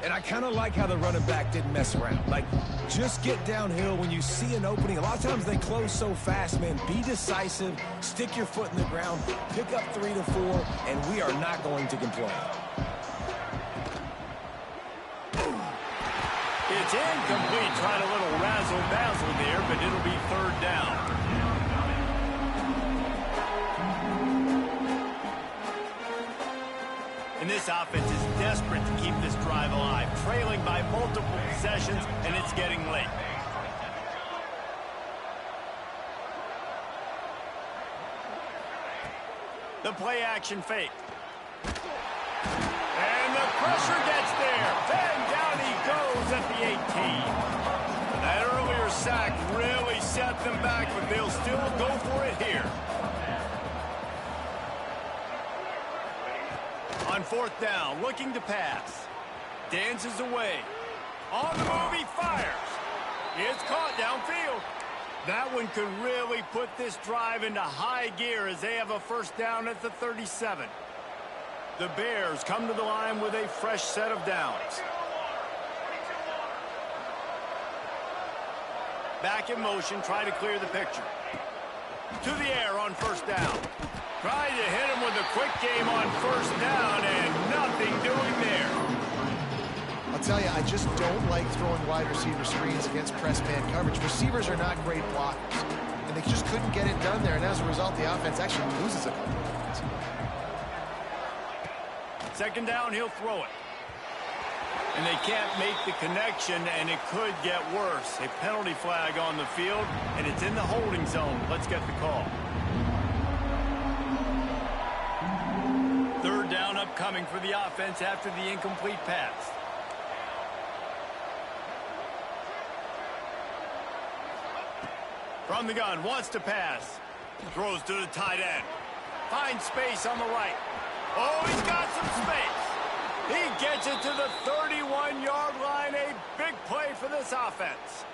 And I kind of like how the running back didn't mess around. Like, just get downhill when you see an opening. A lot of times they close so fast, man. Be decisive, stick your foot in the ground, pick up 3 to 4, and we are not going to complain. It's incomplete. Tried a little razzle-dazzle there, but it'll be third down. And this offense is desperate to keep this drive alive, trailing by multiple possessions, and it's getting late. The play action fake. And the pressure gets there. Then down he goes at the 18. That earlier sack really set them back, but they'll still go for it here. On fourth down, looking to pass. Dances away. On the move, he fires. It's caught downfield. That one could really put this drive into high gear as they have a first down at the 37. The Bears come to the line with a fresh set of downs. Back in motion, try to clear the picture. To the air on first down. Try to hit him with a quick game on first down, and nothing doing there. I'll tell you, I just don't like throwing wide receiver screens against press man coverage. Receivers are not great blockers, and they just couldn't get it done there, and as a result, the offense actually loses a couple points. Second down, he'll throw it. And they can't make the connection, and it could get worse. A penalty flag on the field, and it's in the holding zone. Let's get the call. Third down Run-up coming for the offense after the incomplete pass. From the gun, wants to pass. Throws to the tight end. Finds space on the right. Oh, he's got some space. He gets it to the 31-yard line. A big play for this offense.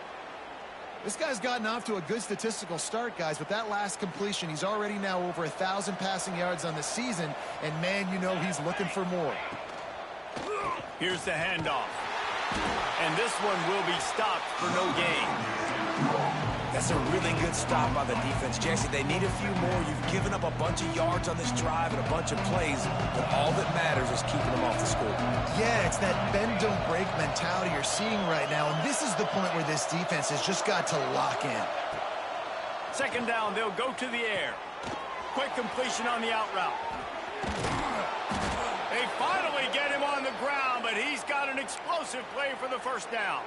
This guy's gotten off to a good statistical start, guys. With that last completion, he's already now over 1,000 passing yards on the season. And, man, you know he's looking for more. Here's the handoff. And this one will be stopped for no gain. That's a really good stop by the defense, Jesse. They need a few more. You've given up a bunch of yards on this drive and a bunch of plays, but all that matters is keeping them off the score. Yeah, it's that bend, don't break mentality you're seeing right now, and this is the point where this defense has just got to lock in. Second down, they'll go to the air. Quick completion on the out route. They finally get him on the ground, but he's got an explosive play for the first down.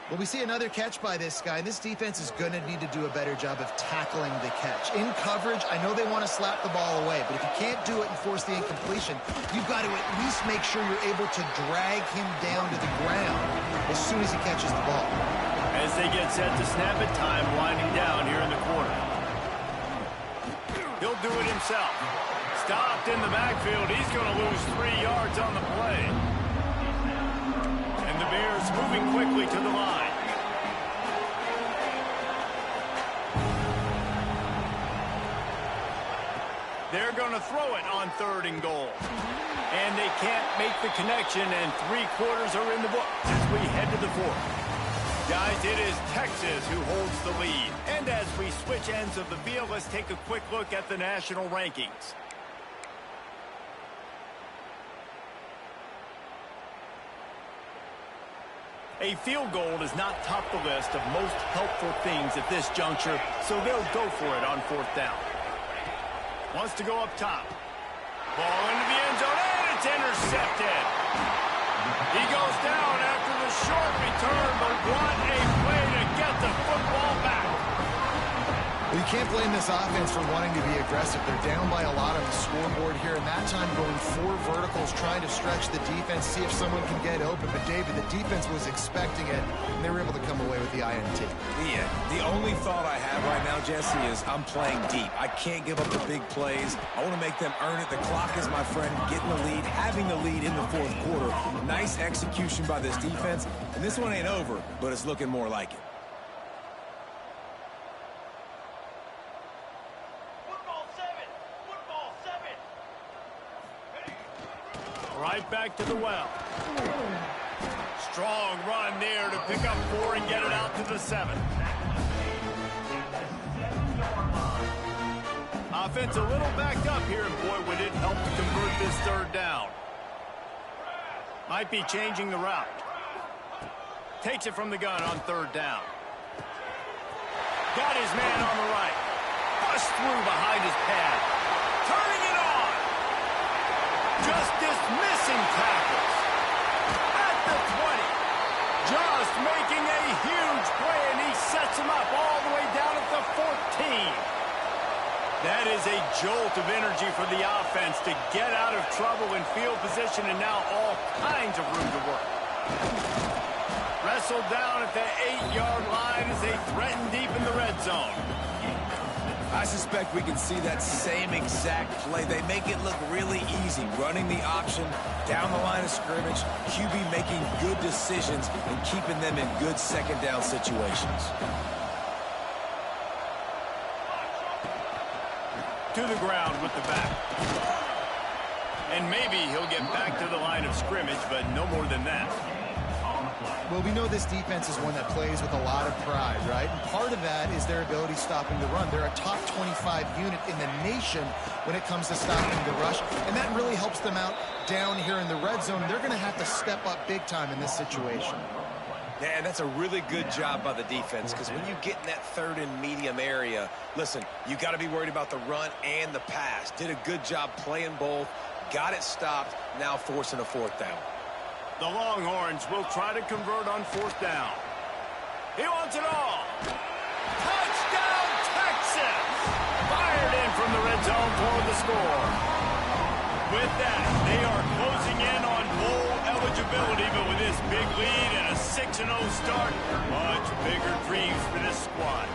Well, we see another catch by this guy. This defense is going to need to do a better job of tackling the catch. In coverage, I know they want to slap the ball away, but if you can't do it and force the incompletion, you've got to at least make sure you're able to drag him down to the ground as soon as he catches the ball. As they get set to snap it, time winding down here in the quarter. He'll do it himself. Stopped in the backfield. He's going to lose 3 yards on the play. And the Bears moving quickly to the line. They're going to throw it on 3rd and goal. And they can't make the connection, and 3 quarters are in the book as we head to the 4th. Guys, it is Texas who holds the lead. And as we switch ends of the field, let's take a quick look at the national rankings. A field goal does not top the list of most helpful things at this juncture, so they'll go for it on 4th down. Wants to go up top. Ball into the end zone, and it's intercepted. He goes down after the short return, but what a play to get the football back. Well, you can't blame this offense for wanting to be aggressive. They're down by a lot on the scoreboard here, and that time going 4 verticals, trying to stretch the defense, see if someone can get open. But, David, the defense was expecting it, and they were able to come away with the INT. Yeah, the only thought I have right now, Jesse, is I'm playing deep. I can't give up the big plays. I want to make them earn it. The clock is my friend. Getting the lead, having the lead in the 4th quarter. Nice execution by this defense. And this one ain't over, but it's looking more like it. Right back to the well. Strong run there to pick up 4 and get it out to the 7. Offense a little backed up here, and boy, would it help to convert this 3rd down. Might be changing the route. Takes it from the gun on 3rd down. Got his man on the right. Bust through behind his pad. Turning it on. Just dismissing tackles. At the 20. Just making a huge play, and he sets him up all the way down at the 14. That is a jolt of energy for the offense to get out of trouble in field position, and now all kinds of room to work. Wrestled down at the 8-yard line as they threaten deep in the red zone. I suspect we can see that same exact play. They make it look really easy, running the option down the line of scrimmage, QB making good decisions and keeping them in good 2nd down situations. To the ground with the back. And maybe he'll get back to the line of scrimmage, but no more than that. Well, we know this defense is one that plays with a lot of pride, right? And part of that is their ability stopping the run. They're a top 25 unit in the nation when it comes to stopping the rush, and that really helps them out down here in the red zone. They're going to have to step up big time in this situation. Yeah, and that's a really good job by the defense, because when you get in that 3rd and medium area, listen, you got to be worried about the run and the pass. Did a good job playing both, got it stopped, now forcing a 4th down. The Longhorns will try to convert on 4th down. He wants it all. Touchdown, Texas! Fired in from the red zone for the score. With that, they are closing in on bowl eligibility, but with this big lead and a 6-0 start, much bigger dreams for this squad.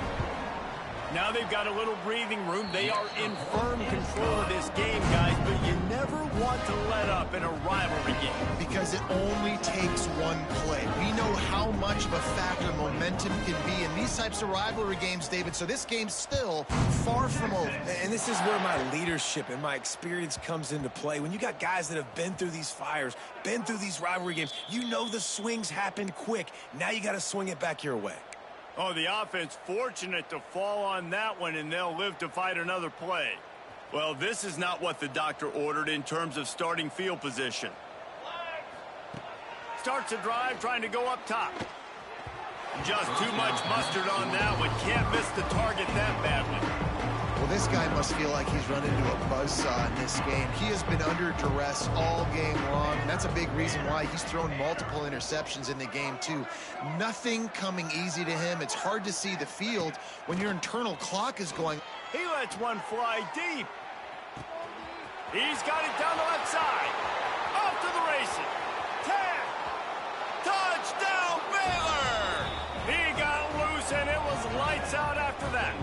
Now they've got a little breathing room. They are in firm control of this game, guys, but you never want to let up in a rivalry game. Because it only takes one play. We know how much of a factor momentum can be in these types of rivalry games, David, so this game's still far from over. And this is where my leadership and my experience comes into play. When you got guys that have been through these fires, been through these rivalry games, you know the swings happen quick. Now you got to swing it back your way. Oh, the offense fortunate to fall on that one, and they'll live to fight another play. Well, this is not what the doctor ordered in terms of starting field position. Starts a drive, trying to go up top. Just too much mustard on that one. Can't miss the target that badly. Well, this guy must feel like he's run into a buzzsaw in this game. He has been under duress all game long, and that's a big reason why he's thrown multiple interceptions in the game, too. Nothing coming easy to him. It's hard to see the field when your internal clock is going. He lets one fly deep. He's got it down the left side. Off to the races. 10. Touchdown, Baylor! He got loose, and it was lights out after that.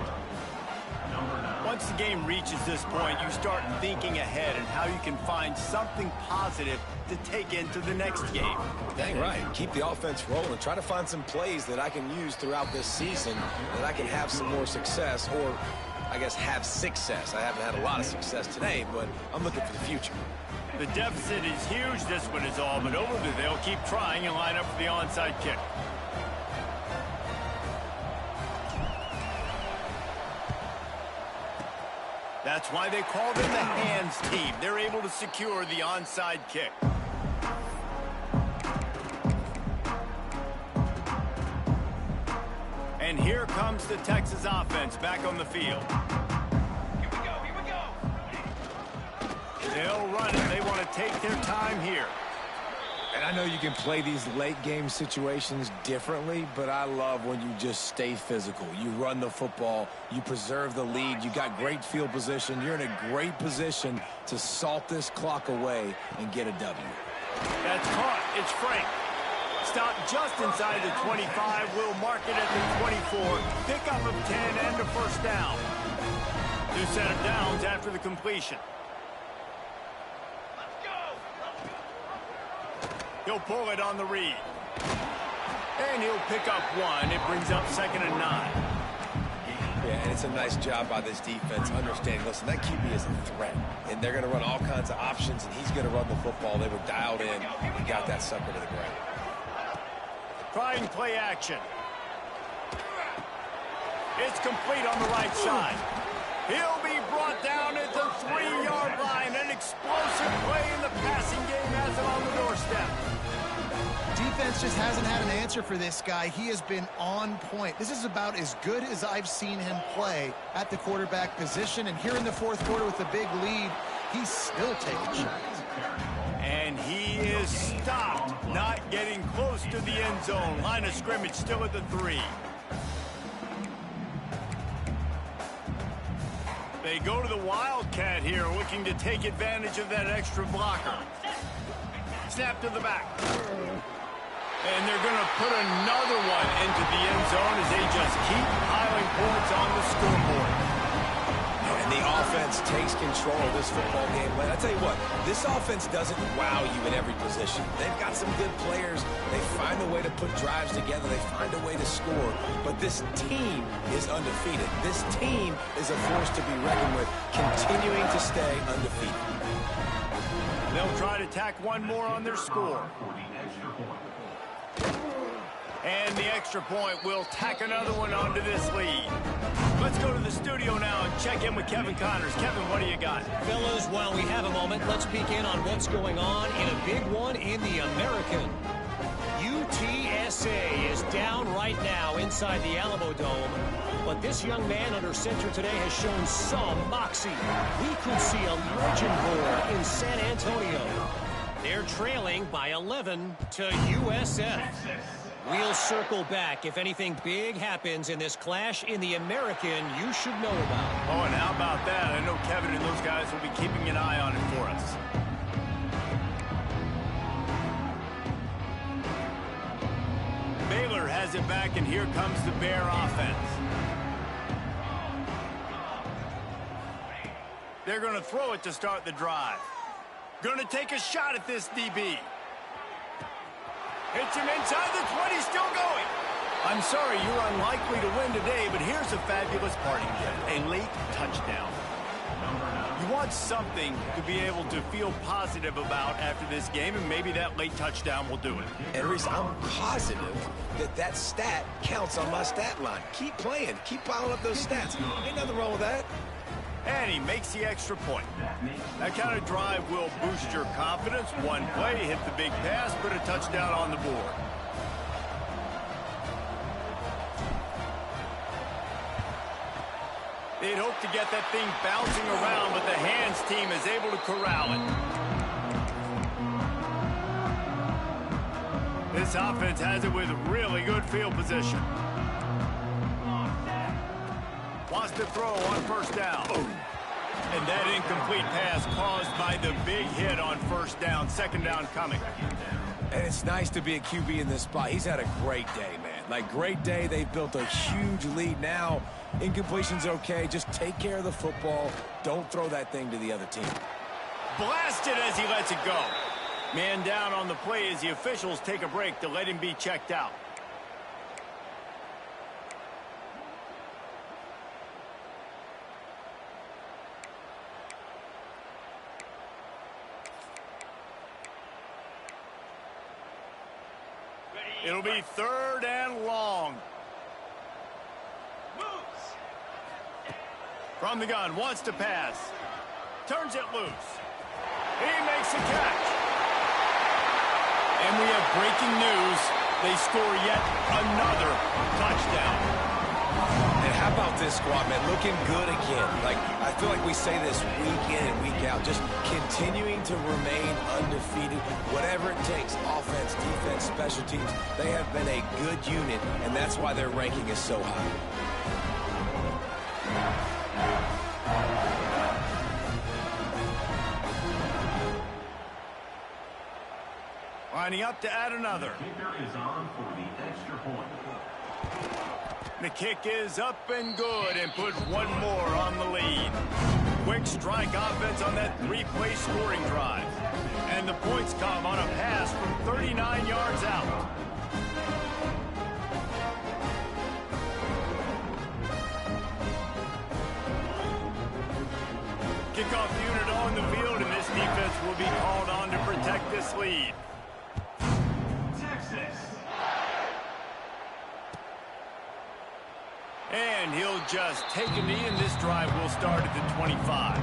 Once the game reaches this point, you start thinking ahead and how you can find something positive to take into the next game. Dang right. Keep the offense rolling. Try to find some plays that I can use throughout this season that I can have some more success, or I guess have success. I haven't had a lot of success today, but I'm looking for the future. The deficit is huge. This one is all but over. They'll keep trying and line up for the onside kick. That's why they call them the hands team. They're able to secure the onside kick. And here comes the Texas offense back on the field. Here we go. They'll run it. They want to take their time here. And I know you can play these late game situations differently, but I love when you just stay physical. You run the football, you preserve the lead, you got great field position, you're in a great position to salt this clock away and get a W. That's caught. It's Frank. Stop just inside the 25. We'll mark it at the 24. Pickup of 10 and a first down. New set of downs after the completion. He'll pull it on the read. And he'll pick up one. It brings up 2nd and 9. Yeah, and it's a nice job by this defense understanding, listen, that QB is a threat. And they're going to run all kinds of options, and he's going to run the football. They were dialed in and got that sucker to the ground. Trying play action. It's complete on the right side. He'll be brought down at the 3-yard line. An explosive play in the passing game has him on the doorstep. Defense just hasn't had an answer for this guy. He has been on point. This is about as good as I've seen him play at the quarterback position. And here in the fourth quarter with the big lead, he's still taking shots. And he is stopped, not getting close to the end zone. Line of scrimmage still at the 3. They go to the Wildcat here, looking to take advantage of that extra blocker. Snap to the back. And they're going to put another one into the end zone as they just keep piling points on the scoreboard. And the offense takes control of this football game. But I tell you what, this offense doesn't wow you in every position. They've got some good players. They find a way to put drives together. They find a way to score. But this team is undefeated. This team is a force to be reckoned with, continuing to stay undefeated. They'll try to tack one more on their score. And the extra point will tack another one onto this lead. Let's go to the studio now and check in with Kevin Connors. Kevin, what do you got? Fellas, while we have a moment, let's peek in on what's going on in a big one in the American. UTSA is down right now inside the Alamo Dome. But this young man under center today has shown some moxie. We could see a legend born in San Antonio. They're trailing by 11 to USF. We'll circle back if anything big happens in this clash in the American you should know about. Oh, and how about that? I know Kevin and those guys will be keeping an eye on it for us. Baylor has it back, and here comes the Bear offense. They're going to throw it to start the drive. Going to take a shot at this DB. Hits him inside the 20, still going. I'm sorry, you're unlikely to win today, but here's a fabulous parting gift, a late touchdown. You want something to be able to feel positive about after this game, and maybe that late touchdown will do it. And Reese, I'm positive that stat counts on my stat line. Keep playing. Keep piling up those stats. Ain't nothing wrong with that. And he makes the extra point. That kind of drive will boost your confidence. One play, hit the big pass, put a touchdown on the board. They'd hope to get that thing bouncing around, but the hands team is able to corral it. This offense has it with really good field position. Wants to throw on first down. And that incomplete pass caused by the big hit on first down. Second down coming. And it's nice to be a QB in this spot. He's had a great day, man. Like, great day. They've built a huge lead now. Incompletion's okay. Just take care of the football. Don't throw that thing to the other team. Blasted as he lets it go. Man down on the play as the officials take a break to let him be checked out. It'll be third and long. From the gun, wants to pass. Turns it loose. He makes a catch. And we have breaking news. They score yet another touchdown. And how about this squad, man? Looking good again. Like, I feel like we say this week in and week out. Just continuing to remain undefeated. Whatever it takes, offense, defense, special teams. They have been a good unit, and that's why their ranking is so high. Lining up to add another. The kick is up and good, and put one more on the lead. Quick strike offense on that three-play scoring drive. And the points come on a pass from 39 yards out. Kickoff unit on the field, and this defense will be called on to protect this lead. And he'll just take a knee, and this drive will start at the 25.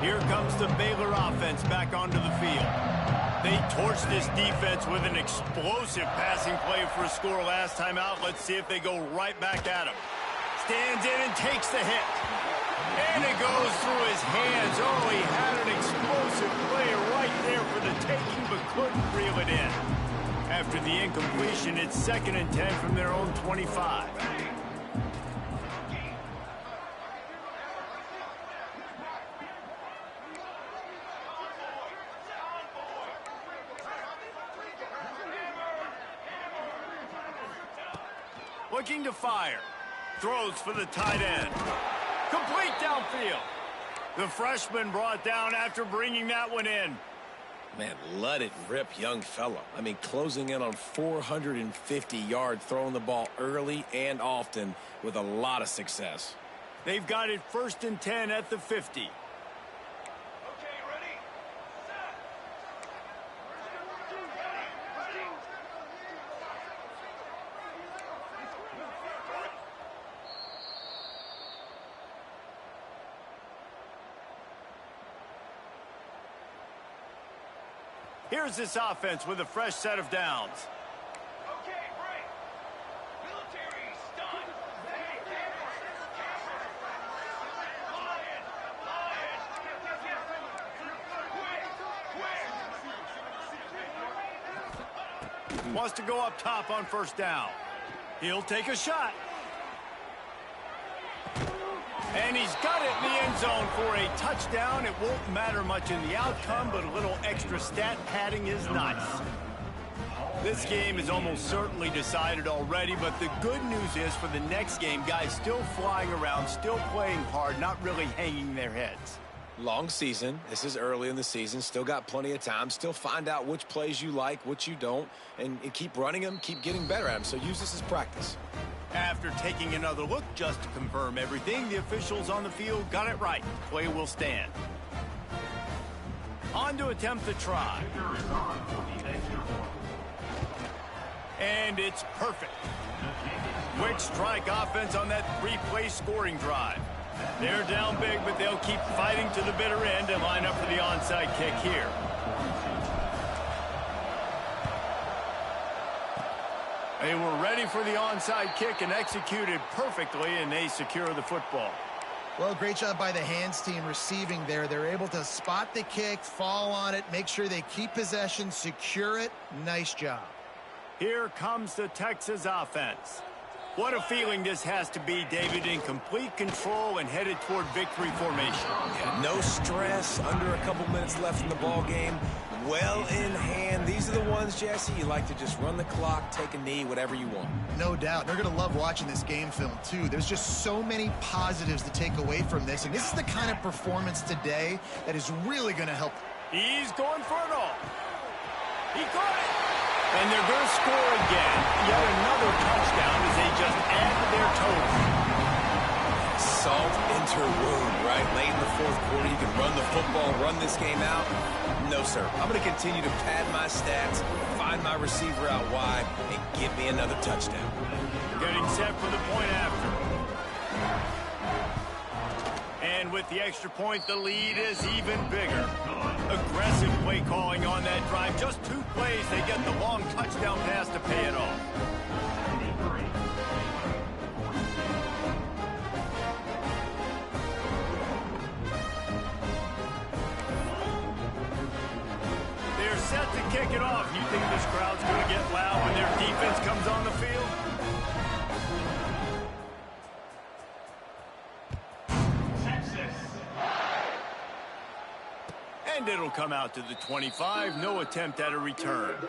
Here comes the Baylor offense back onto the field. They torched this defense with an explosive passing play for a score last time out. Let's see if they go right back at him. Stands in and takes the hit. And it goes through his hands. Oh, he had an explosive play right there for the taking, but couldn't reel it in. After the incompletion, it's 2nd and 10 from their own 25. Looking to fire. Throws for the tight end. Complete downfield. The freshman brought down after bringing that one in. Man, let it rip, young fella. I mean, closing in on 450 yards, throwing the ball early and often with a lot of success. They've got it 1st and 10 at the 50. Here's this offense with a fresh set of downs. Okay, break. Military stun. Lion. Wants to go up top on 1st down. He'll take a shot. And he's got it in the end zone for a touchdown. It won't matter much in the outcome, but a little extra stat padding is nice. This game is almost certainly decided already, but the good news is for the next game, guys still flying around, still playing hard, not really hanging their heads. Long season. This is early in the season. Still got plenty of time. Still find out which plays you like, which you don't, and keep running them, keep getting better at them. So use this as practice. After taking another look just to confirm everything, the officials on the field got it right. Play will stand. On to attempt the try. And it's perfect. Quick strike offense on that three-play scoring drive. They're down big, but they'll keep fighting to the bitter end and line up for the onside kick here. They were ready for the onside kick and executed perfectly, and they secure the football. Well, great job by the hands team receiving there. They're able to spot the kick, fall on it, make sure they keep possession, secure it. Nice job. Here comes the Texas offense. What a feeling this has to be, David, in complete control and headed toward victory formation. Yeah, no stress, under a couple minutes left in the ball game. Well in hand. These are the ones, Jesse, you like to just run the clock, take a knee, whatever you want. No doubt. They're going to love watching this game film, too. There's just so many positives to take away from this, and this is the kind of performance today that is really going to help. He's going for it all. He caught it. And they're going to score again. Yet another touchdown as they just add to their total. Salt into wound, right? Late in the fourth quarter, you can run the football, run this game out. No, sir. I'm going to continue to pad my stats, find my receiver out wide, and give me another touchdown. Getting set for the point after. And with the extra point, the lead is even bigger. Aggressive play calling on that drive. Just 2 plays, they get the long touchdown pass to pay it off. They're set to kick it off. You think this crowd's going to get loud when their defense comes on the field? And it'll come out to the 25. No attempt at a return. The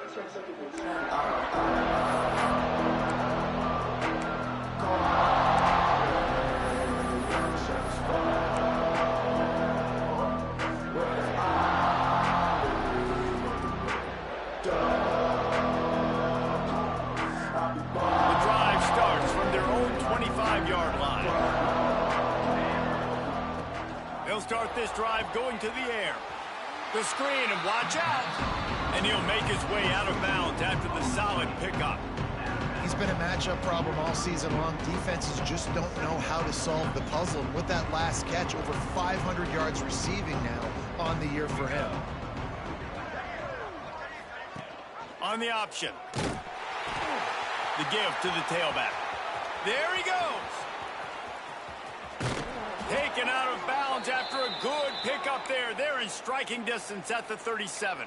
drive starts from their own 25-yard line. They'll start this drive going to the air. The screen, and watch out. And he'll make his way out of bounds after the solid pickup. He's been a matchup problem all season long. Defenses just don't know how to solve the puzzle. And with that last catch, over 500 yards receiving now on the year for him. On the option. The give to the tailback. There he goes. Taken out of bounds after a good pickup there. They're in striking distance at the 37.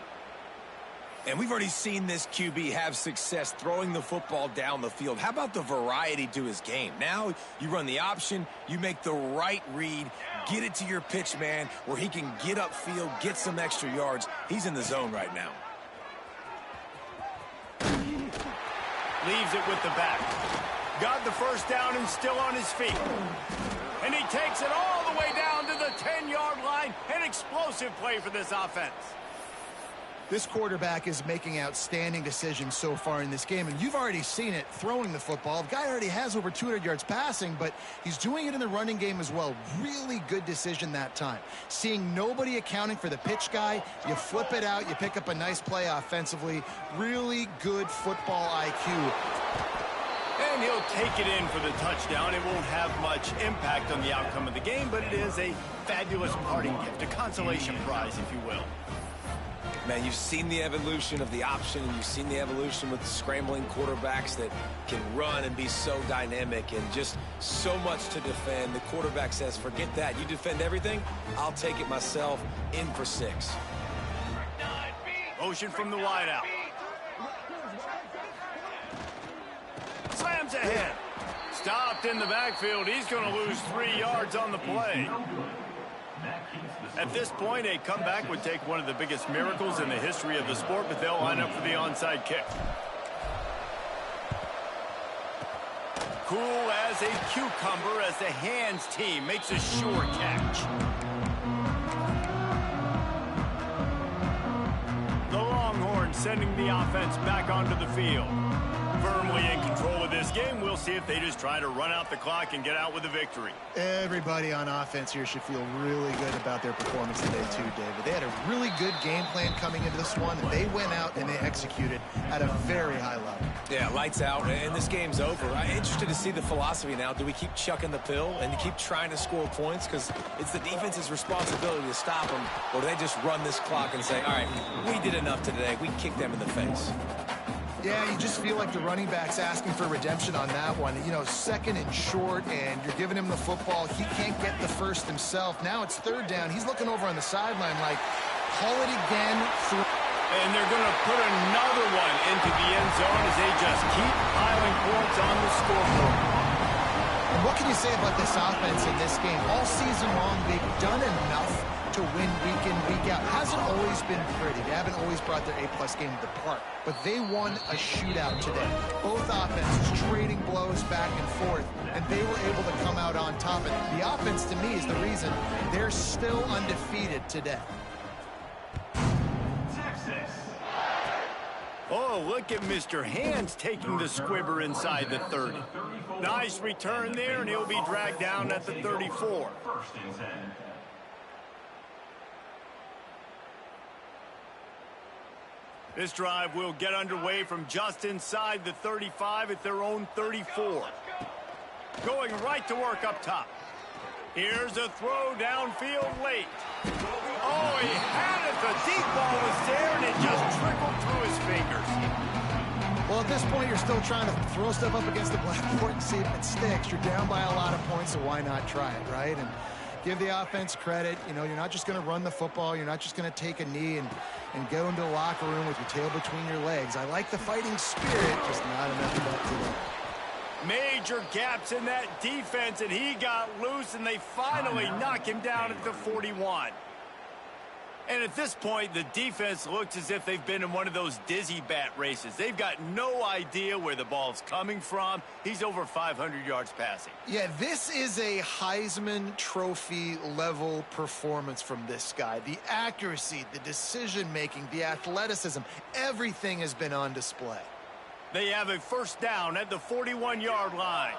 And we've already seen this QB have success throwing the football down the field. How about the variety to his game? Now you run the option, you make the right read, get it to your pitch man where he can get upfield, get some extra yards. He's in the zone right now. Leaves it with the back. Got the first down and still on his feet. And he takes it all the way down to the 10-yard line. An explosive play for this offense. This quarterback is making outstanding decisions so far in this game, and you've already seen it throwing the football. The guy already has over 200 yards passing, but he's doing it in the running game as well. Really good decision that time. Seeing nobody accounting for the pitch guy, you flip it out, you pick up a nice play offensively. Really good football IQ. And he'll take it in for the touchdown. It won't have much impact on the outcome of the game, but it is a fabulous parting gift, a consolation prize, if you will. Man, you've seen the evolution of the option, and you've seen the evolution with the scrambling quarterbacks that can run and be so dynamic and just so much to defend. The quarterback says, forget that. You defend everything, I'll take it myself. In for 6. Motion from the wideout. Slams ahead. stopped in the backfield. He's going to lose 3 yards on the play. At this point, a comeback would take one of the biggest miracles in the history of the sport, but they'll line up for the onside kick. Cool as a cucumber as the hands team makes a sure catch. The Longhorns sending the offense back onto the field. Firmly in control of this game. We'll see if they just try to run out the clock and get out with a victory. Everybody on offense here should feel really good about their performance today too, David. They had a really good game plan coming into this one, and they went out and they executed at a very high level. Yeah, lights out, and this game's over. I'm interested to see the philosophy now. Do we keep chucking the pill and keep trying to score points? Because it's the defense's responsibility to stop them, or do they just run this clock and say, all right, we did enough today. We kicked them in the face. Yeah, you just feel like the running back's asking for redemption on that one. You know, second and short, and you're giving him the football. He can't get the first himself. Now it's third down. He's looking over on the sideline like, call it again. And they're going to put another one into the end zone as they just keep piling points on the scoreboard. And what can you say about this offense in this game? All season long, they've done enough to win week in, week out. Hasn't always been pretty. They haven't always brought their A-plus game to the park. But they won a shootout today. Both offenses trading blows back and forth, and they were able to come out on top. And the offense, to me, is the reason they're still undefeated today. Oh, look at Mr. Hands taking the squibber inside the 30. Nice return there, and he'll be dragged down at the 34. This drive will get underway from just inside the 35 at their own 34. Going right to work up top. Here's a throw downfield late. Oh, he had it. The deep ball was there, and it just trickled through his fingers. Well, at this point, you're still trying to throw stuff up against the blackboard and see if it sticks. You're down by a lot of points, so why not try it, right? And give the offense credit. You know, you're not just going to run the football. You're not just going to take a knee and go into the locker room with your tail between your legs. I like the fighting spirit, just not enough of that today. Major gaps in that defense, and he got loose, and they finally knock him down at the 41. And at this point, the defense looks as if they've been in one of those dizzy bat races. They've got no idea where the ball's coming from. He's over 500 yards passing. Yeah, this is a Heisman Trophy level performance from this guy. The accuracy, the decision-making, the athleticism, everything has been on display. They have a first down at the 41-yard line.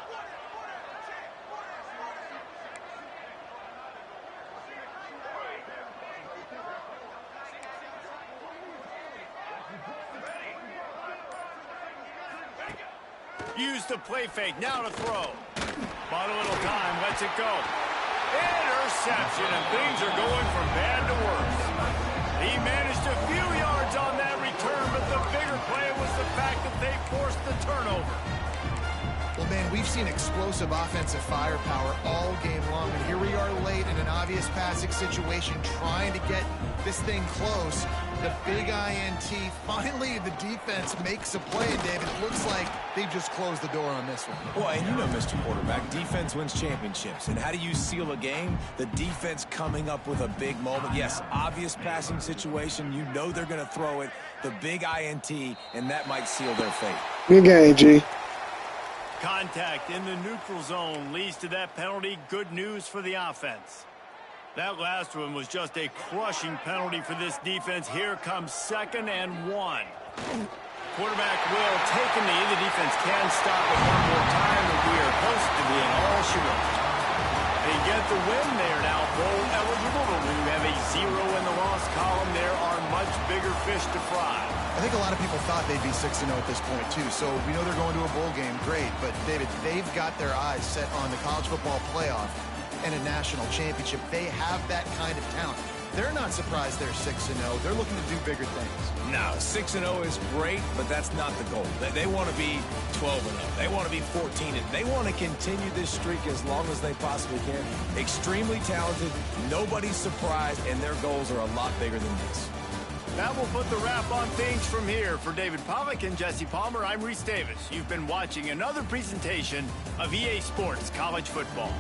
Use the play fake, now to throw. Bought a little time, lets it go. Interception, and things are going from bad to worse. He managed a few yards on that return, but the bigger play was the fact that they forced the turnover. Well, man, we've seen explosive offensive firepower all game long, and here we are late in an obvious passing situation trying to get this thing close. The big INT, finally the defense makes a play, and David, it looks like they've just closed the door on this one. Well, and you know, Mr. Quarterback, defense wins championships. And how do you seal a game? The defense coming up with a big moment. Yes, obvious passing situation. You know they're going to throw it. The big INT, and that might seal their fate. Good game, G. Contact in the neutral zone leads to that penalty. Good news for the offense. That last one was just a crushing penalty for this defense. Here comes 2nd and 1. Quarterback will take a knee. The defense can stop it one more time, and we are close to being all she wrote. They get the win. They are now bowl eligible, but when you have a 0 in the loss column, there are much bigger fish to fry. I think a lot of people thought they'd be 6-0 at this point, too. So we know they're going to a bowl game. Great. But, David, they've got their eyes set on the college football playoff and a national championship. They have that kind of talent. They're not surprised they're 6-0. They're looking to do bigger things. No, 6-0 is great, but that's not the goal. They want to be 12-0. They want to be 14-0. They want to continue this streak as long as they possibly can. Extremely talented. Nobody's surprised, and their goals are a lot bigger than this. That will put the wrap on things from here. For David Pollack and Jesse Palmer, I'm Reese Davis. You've been watching another presentation of EA Sports College Football.